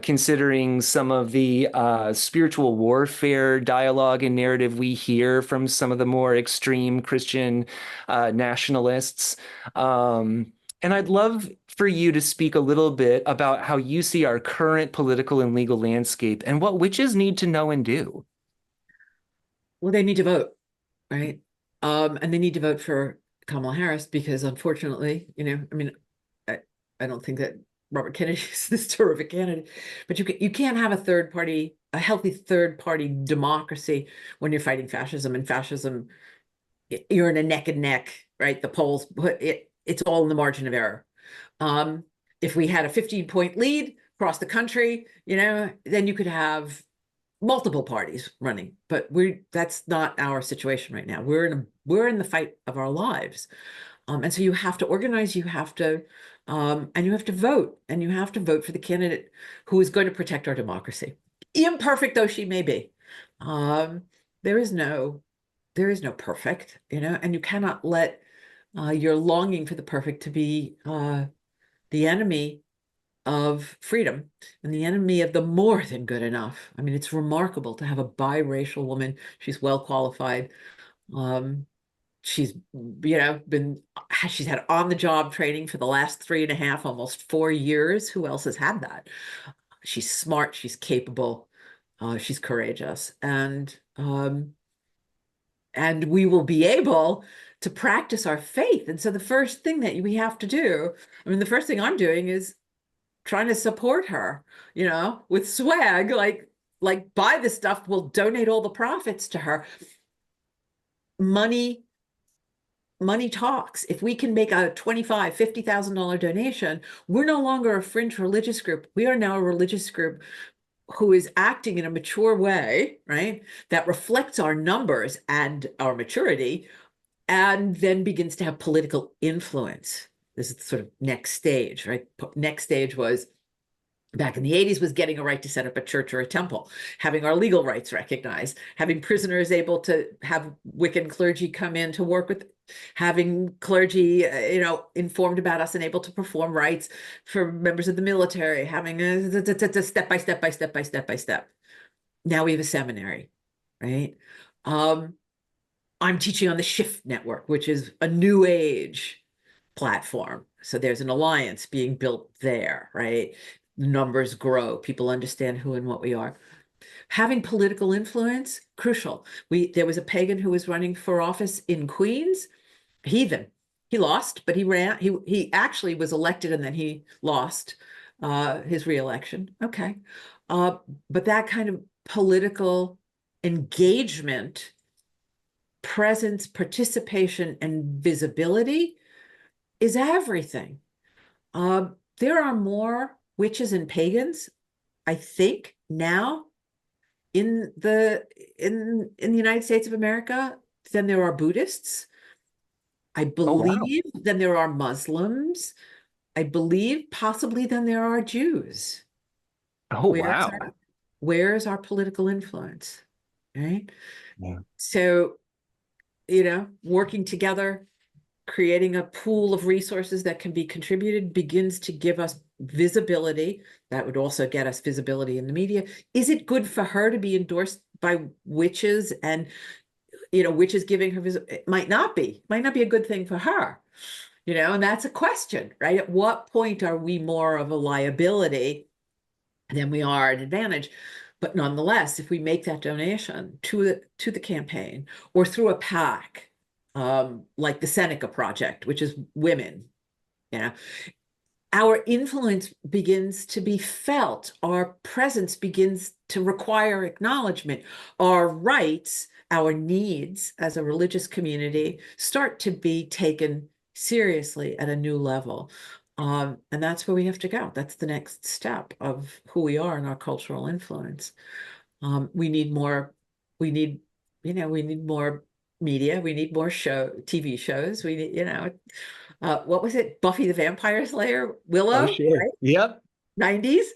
considering some of the spiritual warfare dialogue and narrative we hear from some of the more extreme Christian nationalists. And I'd love for you to speak a little bit about how you see our current political and legal landscape and what witches need to know and do. Well, they need to vote, right? And they need to vote for Kamala Harris because, unfortunately, you know, I mean, I don't think that Robert Kennedy is this terrific candidate, but you can't have a healthy third party democracy when you're fighting fascism. And fascism, you're in a neck and neck, right? The polls put it's all in the margin of error. If we had a 15-point lead across the country, you know, then you could have multiple parties running, but that's not our situation right now. We're in the fight of our lives. And so you have to organize, and you have to vote, and you have to vote for the candidate who is going to protect our democracy, imperfect though she may be. Um, there is no, there is no perfect, you know, and you cannot let your longing for the perfect to be the enemy of freedom and the enemy of the more than good enough. I mean, it's remarkable to have a biracial woman. She's well qualified. Um, she's, you know, she's had on-the-job training for the last 3.5, almost 4 years. Who else has had that? She's smart, she's capable, she's courageous, and we will be able to practice our faith. And so the first thing that we have to do, I mean, the first thing I'm doing is trying to support her, you know, with swag, like buy the stuff, we'll donate all the profits to her. Money talks. If we can make a $25,000, $50,000 donation, we're no longer a fringe religious group. We are now a religious group who is acting in a mature way, right? That reflects our numbers and our maturity, and then begins to have political influence. This is the sort of next stage, right? Next stage was back in the 80s was getting a right to set up a church or a temple, having our legal rights recognized, having prisoners able to have Wiccan clergy come in to work with, having clergy, informed about us and able to perform rites for members of the military, having a step by step by step by step by step. Now we have a seminary, right? I'm teaching on the Shift Network, which is a new age platform. So there's an alliance being built there, right? Numbers grow, people understand who and what we are. Having political influence, crucial. There was a pagan who was running for office in Queens, heathen. He lost, but he ran. He actually was elected and then he lost his reelection. Okay. But that kind of political engagement, presence, participation, and visibility is everything. There are more witches and pagans, I think, now in the United States of America than there are Buddhists. I Oh, wow. believe than there are Muslims. I believe possibly than there are Jews. Oh, wow. Where is our political influence? Right? Yeah. So, working together, creating a pool of resources that can be contributed begins to give us visibility. That would also get us visibility in the media. Is it good for her to be endorsed by witches and, witches giving her it might not be a good thing for her, and that's a question, right? At what point are we more of a liability than we are an advantage? But nonetheless, if we make that donation to the campaign or through a PAC, like the Seneca Project, which is women, our influence begins to be felt. Our presence begins to require acknowledgement. Our rights, our needs as a religious community start to be taken seriously at a new level. And that's where we have to go. That's the next step of who we are in our cultural influence. We need more, we need more media. We need more TV shows. We need, what was it? Buffy the Vampire Slayer, Oh, Willow, sure. right? Yep. 90's,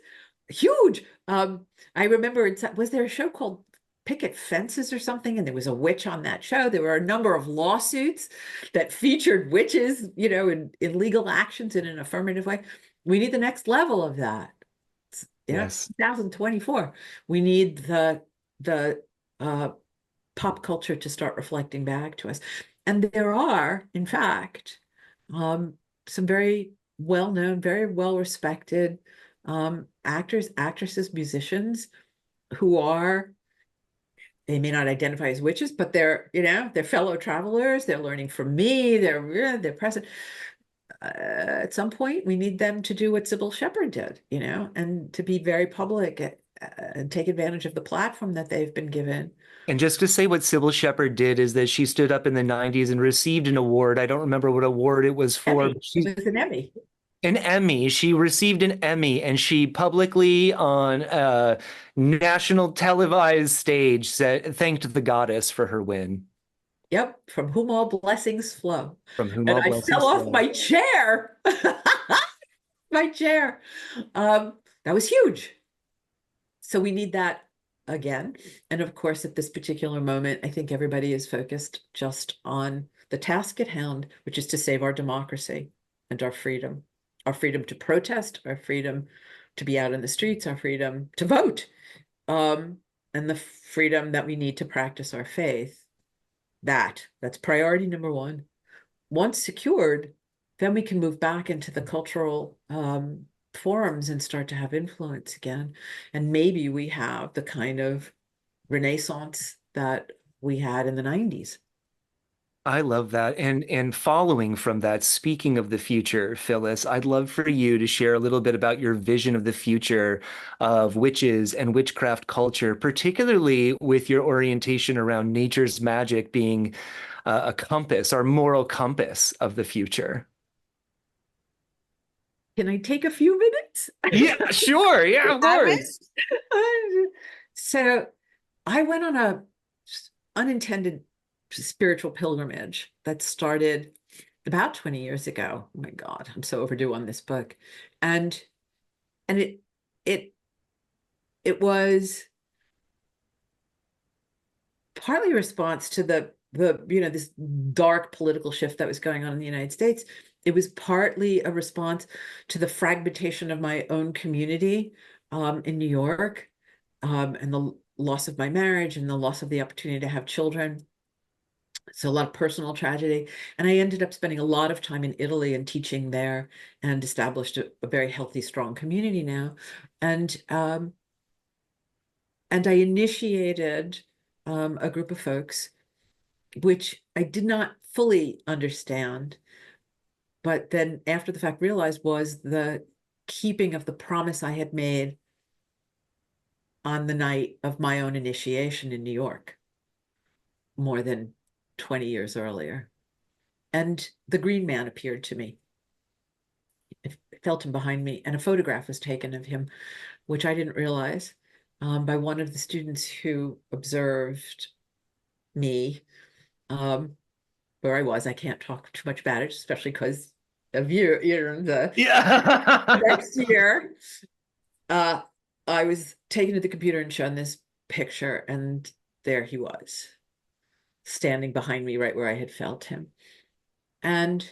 huge. I remember was there a show called Picket Fences or something? And there was a witch on that show. There were a number of lawsuits that featured witches, in legal actions in an affirmative way. We need the next level of that. Yes. 2024. We need the pop culture to start reflecting back to us. And there are, in fact, some very well-known, very well-respected actors, actresses, musicians who they may not identify as witches, but they're fellow travelers. They're learning from me. They're present. At some point, we need them to do what Sybil Shepherd did, and to be very public and take advantage of the platform that they've been given. And just to say what Sybil Shepherd did is that she stood up in the 90's and received an award. I don't remember what award it was for, Emmy. but It was an Emmy. an Emmy. She received an Emmy and she publicly on a national televised stage thanked the goddess for her win. Yep, from whom all blessings flow. From whom And all I fell blessings off flow. my chair. My chair. That was huge. So we need that again. And of course, at this particular moment, I think everybody is focused just on the task at hand, which is to save our democracy and our freedom to protest, our freedom to be out in the streets, our freedom to vote, and the freedom that we need to practice our faith. That's priority number one. Once secured, then we can move back into the cultural forums and start to have influence again. And maybe we have the kind of renaissance that we had in the 90's. I love that. And following from that, speaking of the future, Phyllis, I'd love for you to share a little bit about your vision of the future of witches and witchcraft culture, particularly with your orientation around nature's magic being a compass, our moral compass of the future. Can I take a few minutes? Yeah, sure. Yeah, of Have course. it? So I went on a unintended spiritual pilgrimage that started about 20 years ago. Oh my God, I'm so overdue on this book. And and it it was partly a response to the this dark political shift that was going on in the United States. It was partly a response to the fragmentation of my own community in New York, and the loss of my marriage and the loss of the opportunity to have children. So a lot of personal tragedy. And I ended up spending a lot of time in Italy and teaching there, and established a very healthy, strong community now. And I initiated a group of folks, which I did not fully understand, but then after the fact realized was the keeping of the promise I had made on the night of my own initiation in New York, more than 20 years earlier. And the green man appeared to me. I felt him behind me, and a photograph was taken of him, which I didn't realize, by one of the students who observed me, where I was. I can't talk too much about it, especially because of you the Yeah. next year. I was taken to the computer and shown this picture, and there he was, standing behind me right where I had felt him. And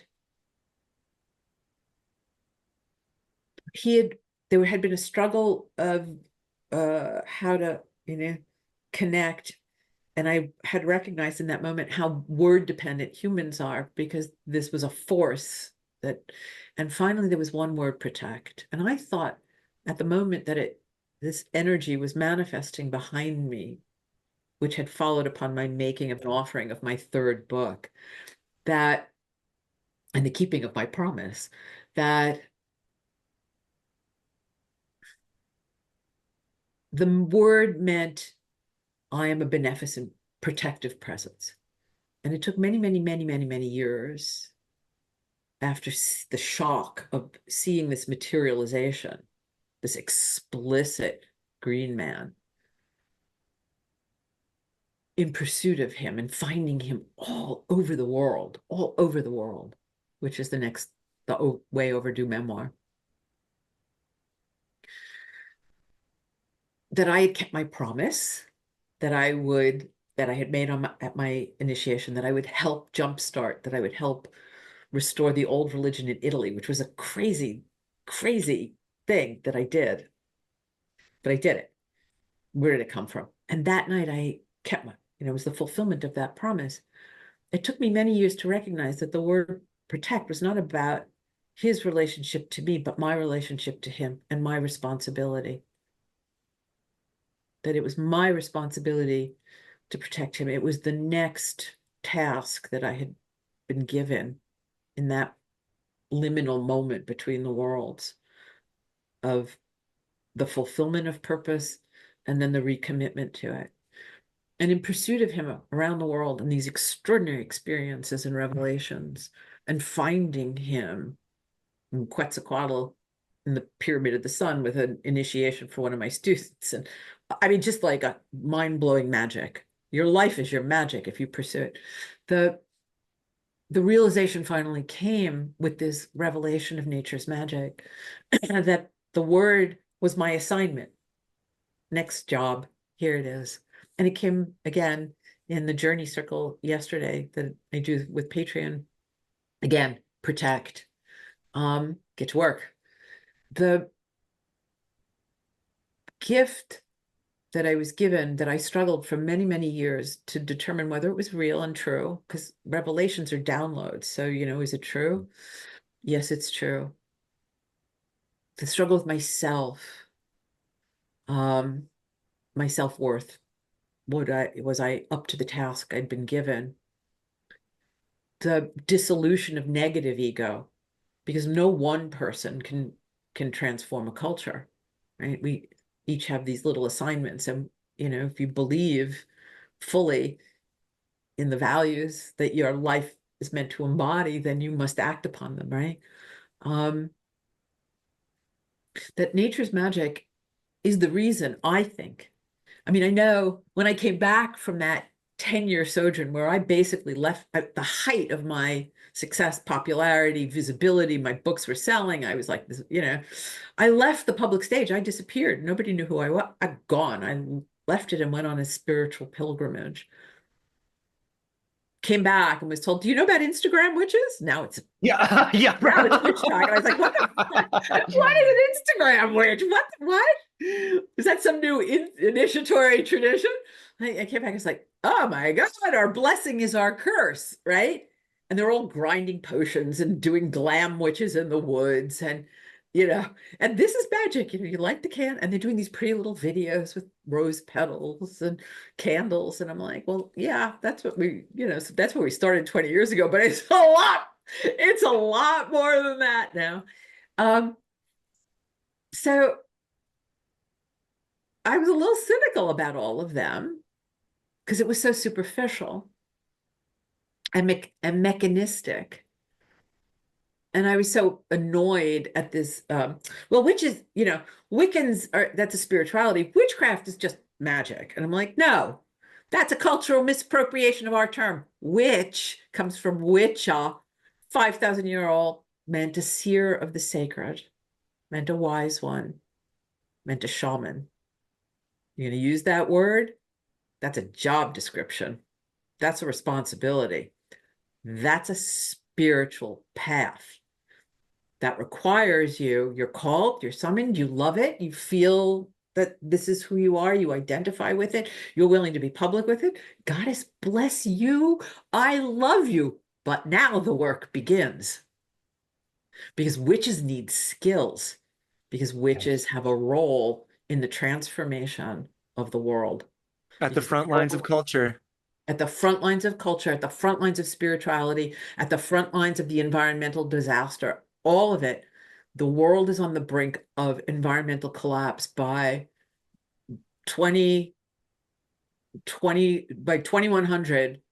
there had been a struggle of how to, connect. And I had recognized in that moment how word dependent humans are, because this was a force and finally there was one word: protect. And I thought at the moment that this energy was manifesting behind me, which had followed upon my making of an offering of my third book, that, and the keeping of my promise, that the word meant I am a beneficent, protective presence. And it took many, many, many, many, many years after the shock of seeing this materialization, this explicit green man, in pursuit of him and finding him all over the world, which is the way overdue memoir, that I had kept my promise, that I had made at my initiation, that I would help jumpstart, that I would help restore the old religion in Italy, which was a crazy, crazy thing that I did. But I did it. Where did it come from? And that night I kept it was the fulfillment of that promise. It took me many years to recognize that the word protect was not about his relationship to me, but my relationship to him and my responsibility. That it was my responsibility to protect him. It was the next task that I had been given in that liminal moment between the worlds, of the fulfillment of purpose and then the recommitment to it. And in pursuit of him around the world, and these extraordinary experiences and revelations, and finding him in Quetzalcoatl in the Pyramid of the Sun with an initiation for one of my students. And I mean, just like a mind-blowing magic. Your life is your magic if you pursue it. The realization finally came with this revelation of nature's magic, that the word was my assignment. Next job, here it is. And it came again in the journey circle yesterday that I do with Patreon. Again, protect, get to work. The gift that I was given, that I struggled for many, many years to determine whether it was real and true, because revelations are downloads. So, is it true? Yes, it's true. The struggle with myself, my self-worth. Was I up to the task I'd been given? The dissolution of negative ego, because no one person can transform a culture, right? We each have these little assignments, and if you believe fully in the values that your life is meant to embody, then you must act upon them, right? That nature's magic is the reason, I think. I mean, I know when I came back from that 10-year sojourn where I basically left at the height of my success, popularity, visibility. My books were selling. I was like this, I left the public stage. I disappeared. Nobody knew who I was. I'm gone. I left it and went on a spiritual pilgrimage. Came back and was told, "Do you know about Instagram witches?" Now it's Yeah, yeah. now it's witch talk. And I was like, "What the fuck? What is an Instagram witch? What? Is that some new initiatory tradition?" I came back and was like, "Oh my God, our blessing is our curse," right? And they're all grinding potions and doing glam witches in the woods, and and this is magic. You light the can, and they're doing these pretty little videos with rose petals and candles. And I'm like, well, yeah, that's what so that's what we started 20 years ago, but it's a lot. It's a lot more than that now. So I was a little cynical about all of them because it was so superficial and mechanistic. And I was so annoyed at this. Well, Wiccans that's a spirituality. Witchcraft is just magic. And I'm like, no, that's a cultural misappropriation of our term. Witch comes from witcha, 5,000-year-old, meant a seer of the sacred, meant a wise one, meant a shaman. You're going to use that word? That's a job description. That's a responsibility. That's a spiritual path that requires you're called, you're summoned, you love it, you feel that this is who you are, you identify with it, you're willing to be public with it. Goddess bless you. I love you. But now the work begins. Because witches need skills, because witches have a role in the transformation of the world. At the Because front lines of culture. at the front lines of culture, at the front lines of spirituality, at the front lines of the environmental disaster, all of it, the world is on the brink of environmental collapse by 2100.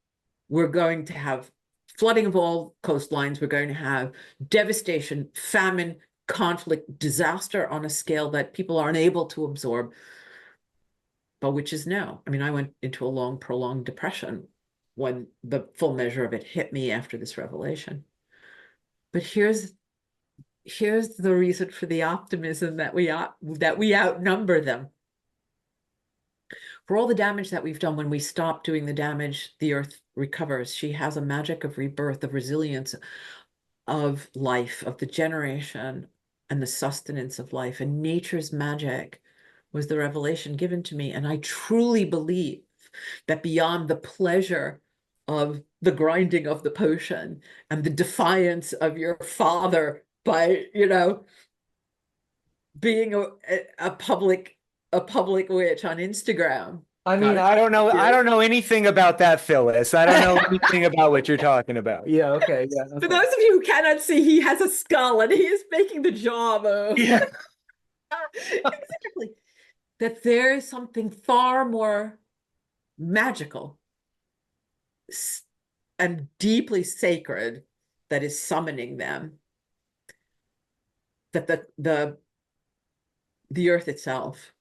We're going to have flooding of all coastlines. We're going to have devastation, famine, conflict, disaster on a scale that people aren't able to absorb. But witches know. I mean, I went into a long, prolonged depression when the full measure of it hit me after this revelation. But here's the reason for the optimism that we outnumber them. For all the damage that we've done, when we stop doing the damage, the earth recovers. She has a magic of rebirth, of resilience, of life, of the generation and the sustenance of life. And nature's magic was the revelation given to me. And I truly believe that beyond the pleasure of the grinding of the potion and the defiance of your father by, being a public witch on Instagram. I mean, God, I don't know anything about that, Phyllis. I don't know anything about what you're talking about. Yeah, okay, yeah. For those of you who cannot see, he has a skull and he is making the jaw move. Yeah. Exactly. That there is something far more magical and deeply sacred that is summoning them. That the earth itself,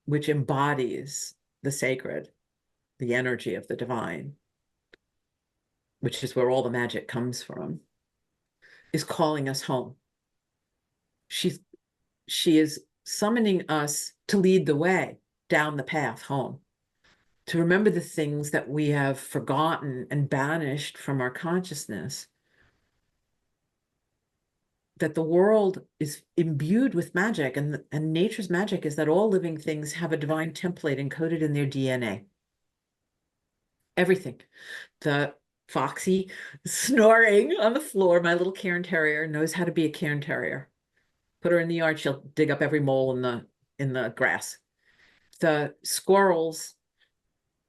which embodies the sacred, the energy of the divine, which is where all the magic comes from, is calling us home. She is summoning us to lead the way down the path home, to remember the things that we have forgotten and banished from our consciousness, that the world is imbued with magic, and nature's magic is that all living things have a divine template encoded in their DNA. Everything. The Foxy snoring on the floor, my little Cairn Terrier, knows how to be a Cairn Terrier. Put her in the yard, she'll dig up every mole in the grass. The squirrels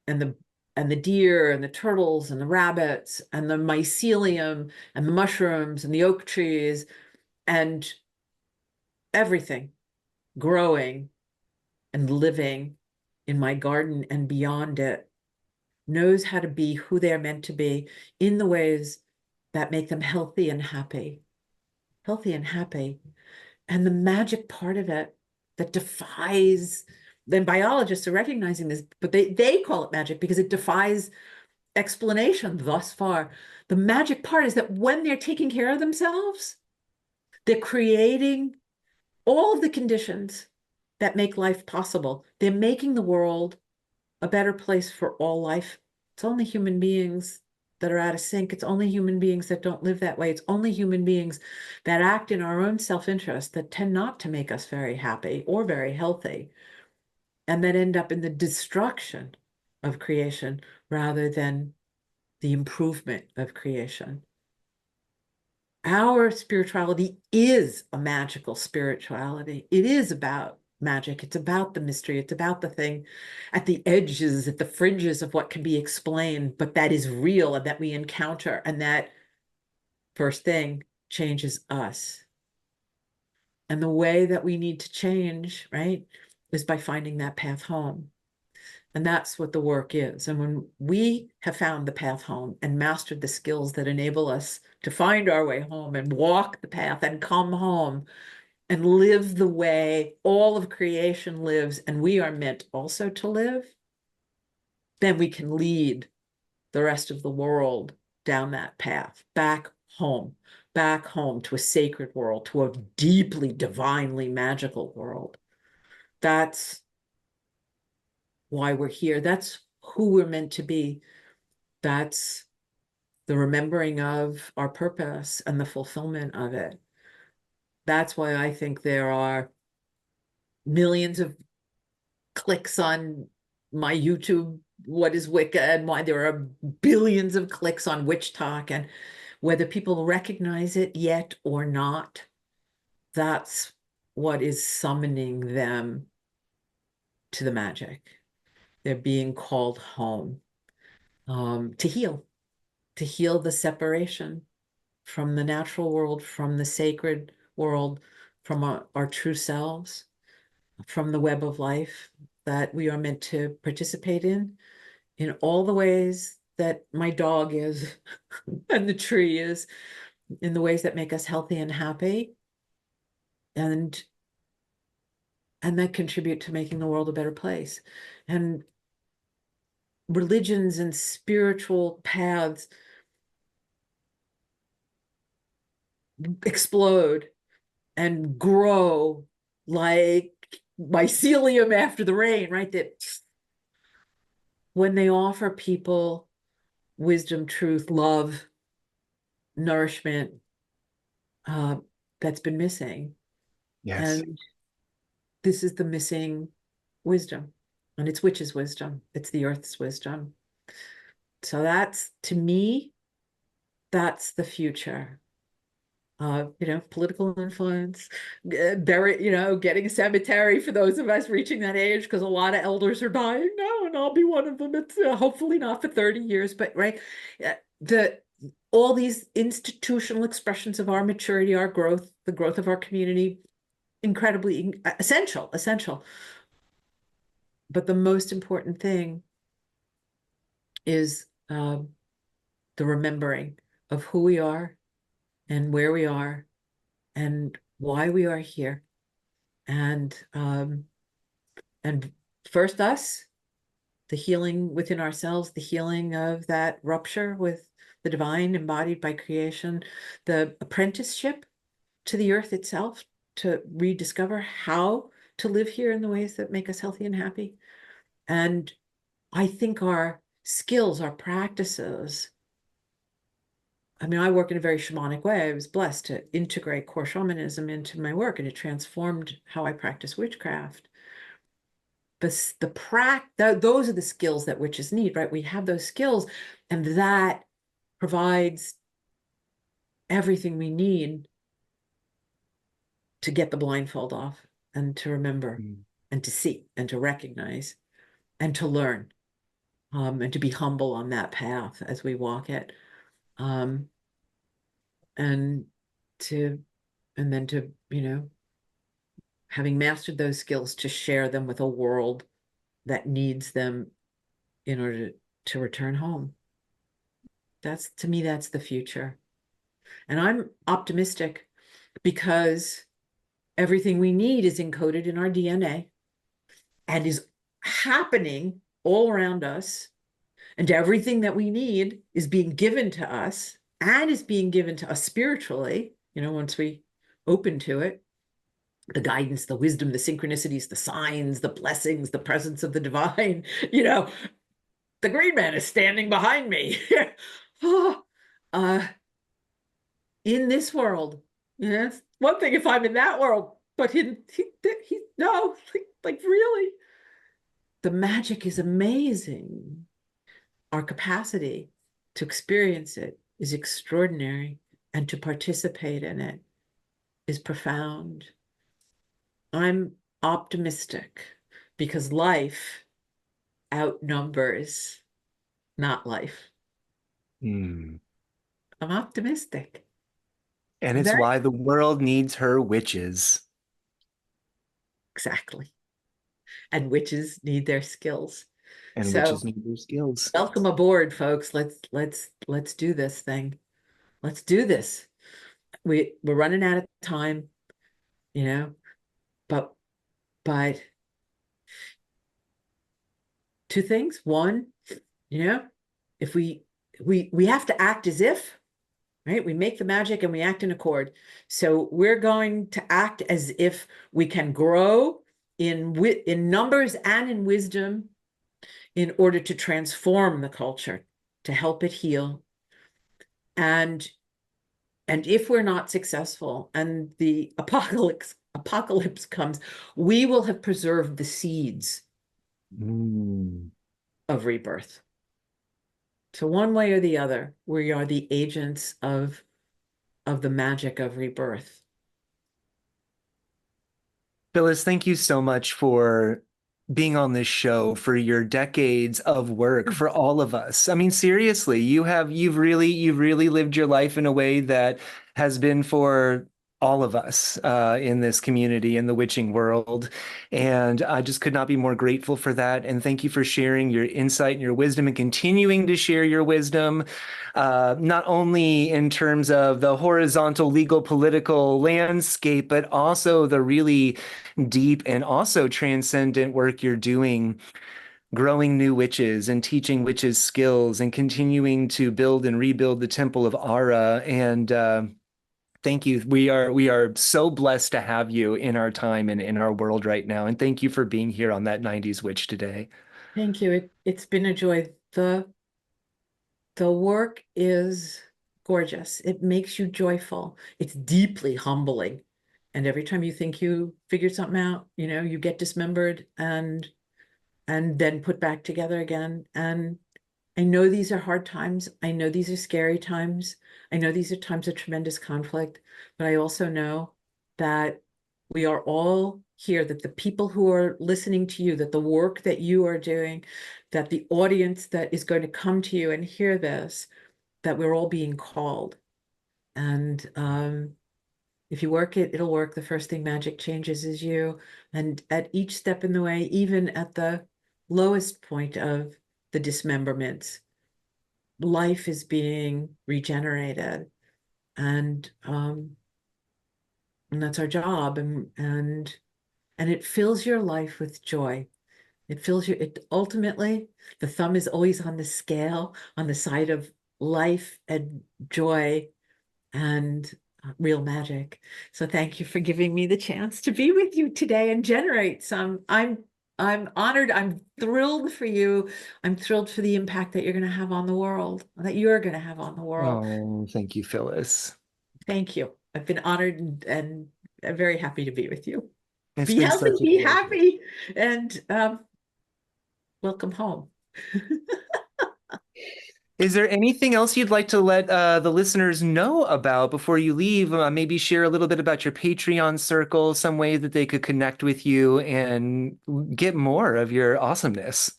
and the deer and the turtles and the rabbits and the mycelium and the mushrooms and the oak trees and everything growing and living in my garden and beyond it knows how to be who they're meant to be in the ways that make them healthy and happy. Healthy and happy. And the magic part of it that defies, then biologists are recognizing this, but they call it magic because it defies explanation thus far. The magic part is that when they're taking care of themselves, they're creating all of the conditions that make life possible. They're making the world a better place for all life. It's only human beings that are out of sync. It's only human beings that don't live that way. It's only human beings that act in our own self-interest that tend not to make us very happy or very healthy, and that end up in the destruction of creation rather than the improvement of creation. Our spirituality is a magical spirituality. It is about magic. It's about the mystery. It's about the thing at the edges, at the fringes of what can be explained, but that is real and that we encounter, and that first thing changes us. And the way that we need to change, right, is by finding that path home. And that's what the work is. And when we have found the path home and mastered the skills that enable us to find our way home and walk the path and come home and live the way all of creation lives, and we are meant also to live, then we can lead the rest of the world down that path, back home to a sacred world, to a deeply, divinely magical world. That's why we're here. That's who we're meant to be. That's the remembering of our purpose and the fulfillment of it. That's why I think there are millions of clicks on my YouTube, What is Wicca, and why there are billions of clicks on Witch Talk, and whether people recognize it yet or not, that's what is summoning them to the magic. They're being called home, to heal the separation from the natural world, from the sacred world, from our true selves, from the web of life that we are meant to participate in all the ways that my dog is and the tree is, in the ways that make us healthy and happy, and that contribute to making the world a better place. And religions and spiritual paths explode and grow like mycelium after the rain, right? That when they offer people wisdom, truth, love, nourishment, that's been missing. Yes. And this is the missing wisdom. And it's witch's wisdom. It's the earth's wisdom. So that's, to me, that's the future. Political influence, getting a cemetery for those of us reaching that age, because a lot of elders are dying now, and I'll be one of them. It's hopefully not for 30 years, but right, all these institutional expressions of our maturity, our growth, the growth of our community, incredibly essential. But the most important thing is the remembering of who we are and where we are and why we are here. And first us, the healing within ourselves, the healing of that rupture with the divine embodied by creation, the apprenticeship to the earth itself, to rediscover how to live here in the ways that make us healthy and happy. And I think our skills, our practices, I mean, I work in a very shamanic way. I was blessed to integrate core shamanism into my work, and it transformed how I practice witchcraft. But those are the skills that witches need, right? We have those skills, and that provides everything we need to get the blindfold off and to remember and to see and to recognize and to learn, and to be humble on that path as we walk it. And then to, having mastered those skills, to share them with a world that needs them in order to return home. To me, that's the future. And I'm optimistic because everything we need is encoded in our DNA and is happening all around us. And everything that we need is being given to us and is being given to us spiritually, once we open to it. The guidance, the wisdom, the synchronicities, the signs, the blessings, the presence of the divine. The green man is standing behind me. uh, in this world, it's one thing if I'm in that world, but he no, like really, the magic is amazing. Our capacity to experience it is extraordinary, and to participate in it is profound. I'm optimistic because life outnumbers not life. Hmm. I'm optimistic. And it's Very why the world needs her witches. exactly. And witches need their skills. And So witches need their skills. welcome aboard, folks. Let's do this thing. Let's do this. We're running out of time, you know, but but two things. One, if we have to act as if, right? We make the magic and we act in accord. So we're going to act as if we can grow in numbers and in wisdom in order to transform the culture, to help it heal. And if we're not successful and the apocalypse comes, we will have preserved the seeds Mm. of rebirth. So one way or the other, we are the agents of the magic of rebirth. Phyllis, thank you so much for being on this show, for your decades of work, for all of us. I mean, seriously, you've really lived your life in a way that has been for all of us in this community, in the witching world. And I just could not be more grateful for that. And thank you for sharing your insight and your wisdom and continuing to share your wisdom, not only in terms of the horizontal legal political landscape, but also the really deep and also transcendent work you're doing, growing new witches and teaching witches skills and continuing to build and rebuild the Temple of Ara. And thank you. We are so blessed to have you in our time and in our world right now. And thank you for being here on that 90s Witch today. Thank you. It's been a joy. The work is gorgeous. It makes you joyful. It's deeply humbling. And every time you think you figured something out, you get dismembered and then put back together again. And I know these are hard times. I know these are scary times. I know these are times of tremendous conflict, but I also know that we are all here, that the people who are listening to you, that the work that you are doing, that the audience that is going to come to you and hear this, that we're all being called. And if you work it, it'll work. The first thing magic changes is you. And at each step in the way, even at the lowest point of the dismemberments, life is being regenerated. And that's our job. And it fills your life with joy. It ultimately, the thumb is always on the scale, on the side of life and joy and real magic. So thank you for giving me the chance to be with you today and generate some. I'm honored. I'm thrilled for you. I'm thrilled for the impact that you're going to have on the world, that you're going to have on the world. Oh, thank you, Phyllis. Thank you. I've been honored and I'm very happy to be with you. It's Be been healthy, such a be pleasure. happy, and welcome home. Is there anything else you'd like to let the listeners know about before you leave? Maybe share a little bit about your Patreon circle, some way that they could connect with you and get more of your awesomeness.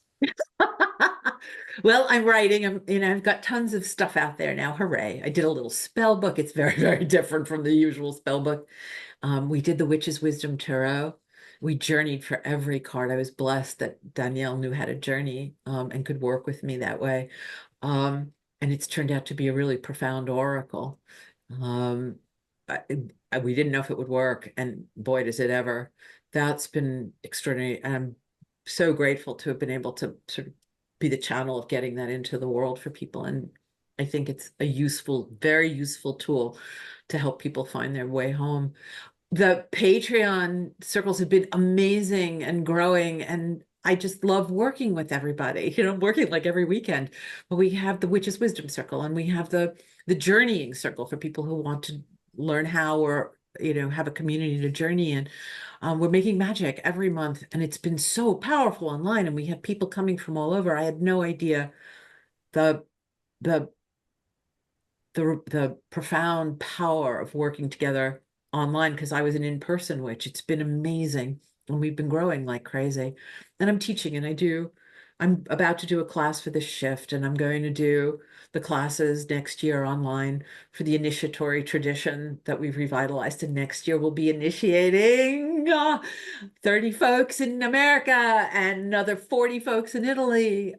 Well, I'm writing. I've got tons of stuff out there now. Hooray. I did a little spell book. It's very, very different from the usual spell book. We did the Witch's Wisdom Tarot. We journeyed for every card. I was blessed that Danielle knew how to journey and could work with me that way. Um, and it's turned out to be a really profound oracle. Um, we didn't know if it would work, and boy, does it ever. That's been extraordinary. And I'm so grateful to have been able to sort of be the channel of getting that into the world for people. And I think it's a useful, very useful tool to help people find their way home. The Patreon circles have been amazing and growing, and I just love working with everybody. Working like every weekend. But we have the Witch's Wisdom Circle, and we have the Journeying Circle for people who want to learn how, or have a community to journey in. We're making magic every month, and it's been so powerful online, and we have people coming from all over. I had no idea the the the profound power of working together online, because I was an in-person witch. It's been amazing, and we've been growing like crazy. And I'm teaching, and I'm about to do a class for this shift, and I'm going to do the classes next year online for the initiatory tradition that we've revitalized. And next year we'll be initiating 30 folks in America and another 40 folks in Italy.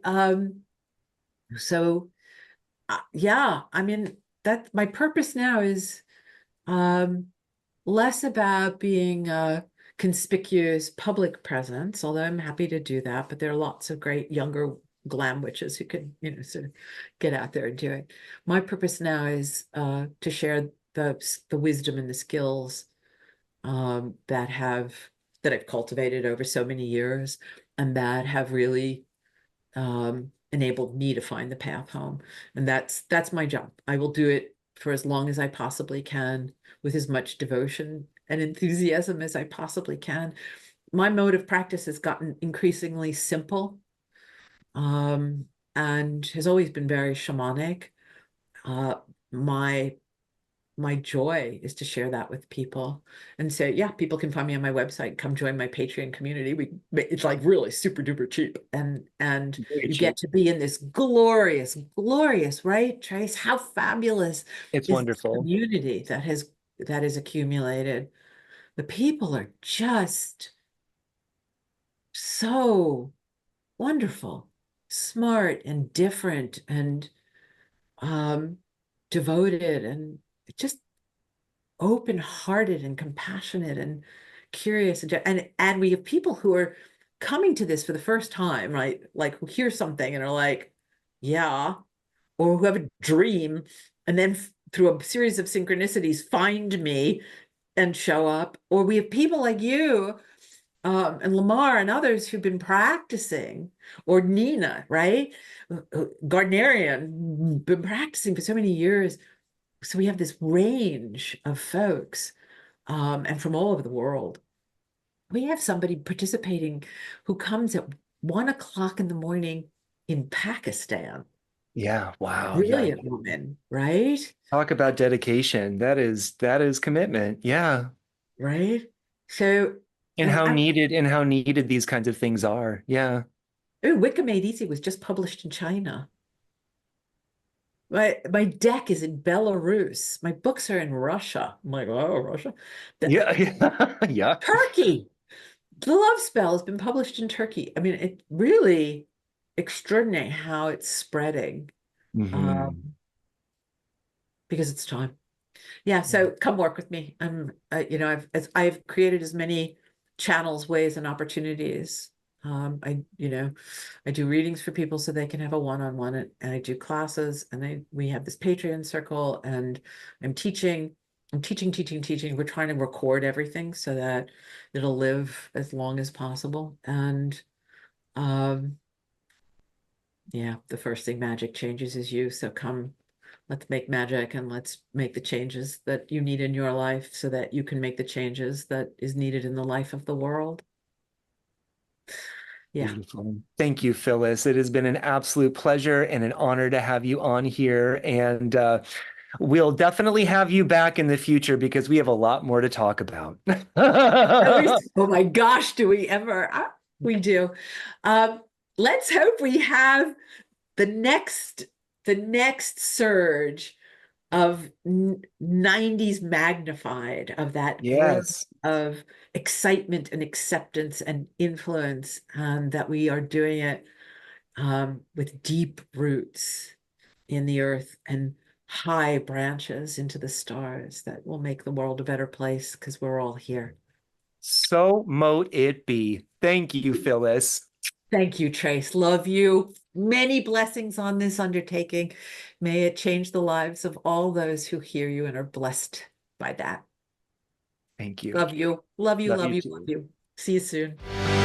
So yeah, I mean, that my purpose now is um, less about being a conspicuous public presence, although I'm happy to do that. But there are lots of great younger glam witches who can, sort of get out there and do it. My purpose now is to share the wisdom and the skills that I've cultivated over so many years, and that have really enabled me to find the path home. And that's my job. I will do it for as long as I possibly can, with as much devotion and enthusiasm as I possibly can. My mode of practice has gotten increasingly simple, and has always been very shamanic. Uh, my my joy is to share that with people. And so, yeah, people can find me on my website, come join my Patreon community. It's like really super duper cheap. And Very you get cheap. to be in this glorious, glorious, right, Trace? How fabulous It's is this wonderful. community that is accumulated? The people are just so wonderful, smart and different, and um devoted, and just open-hearted and compassionate and curious, and we have people who are coming to this for the first time, right? Like, who hear something and are like, yeah, or who have a dream, and then through a series of synchronicities find me and show up. Or we have people like you, and Lamar and others who've been practicing, or Nina, right? Gardnerian, been practicing for so many years. So we have this range of folks, and from all over the world. We have somebody participating who comes at 1 o'clock in the morning in Pakistan. Yeah. Wow. Yeah. Brilliant woman, right? Talk about dedication. That is commitment. Yeah. Right. So, And and how needed these kinds of things are. Yeah. oh, Wicca Made Easy was just published in China. My deck is in Belarus. My books are in Russia. I'm like, oh, Russia. Yeah. Yeah. Yeah. Turkey. The Love Spell has been published in Turkey. I mean, it's really extraordinary how it's spreading, Hmm. um, because it's time. Yeah, so come work with me. I've created as many channels, ways, and opportunities. I do readings for people so they can have a one-on-one, and I do classes, and we have this Patreon circle, and I'm teaching. I'm teaching, teaching, teaching. We're trying to record everything so that it'll live as long as possible. And um, yeah, the first thing magic changes is you. So come, let's make magic, and let's make the changes that you need in your life so that you can make the changes that is needed in the life of the world. Yeah. Beautiful. Thank you, Phyllis. It has been an absolute pleasure and an honor to have you on here. And we'll definitely have you back in the future because we have a lot more to talk about. Oh my gosh, do we ever? We do. Um, let's hope we have the next surge of 90's magnified, of that growth Yes. of excitement and acceptance and influence, that we are doing it with deep roots in the earth and high branches into the stars that will make the world a better place, because we're all here. So mote it be. Thank you, Phyllis. Thank you, Trace. Love you. Many blessings on this undertaking. May it change the lives of all those who hear you and are blessed by that. Thank you. Love you. Love you, Love love you you, love too. you. See you soon.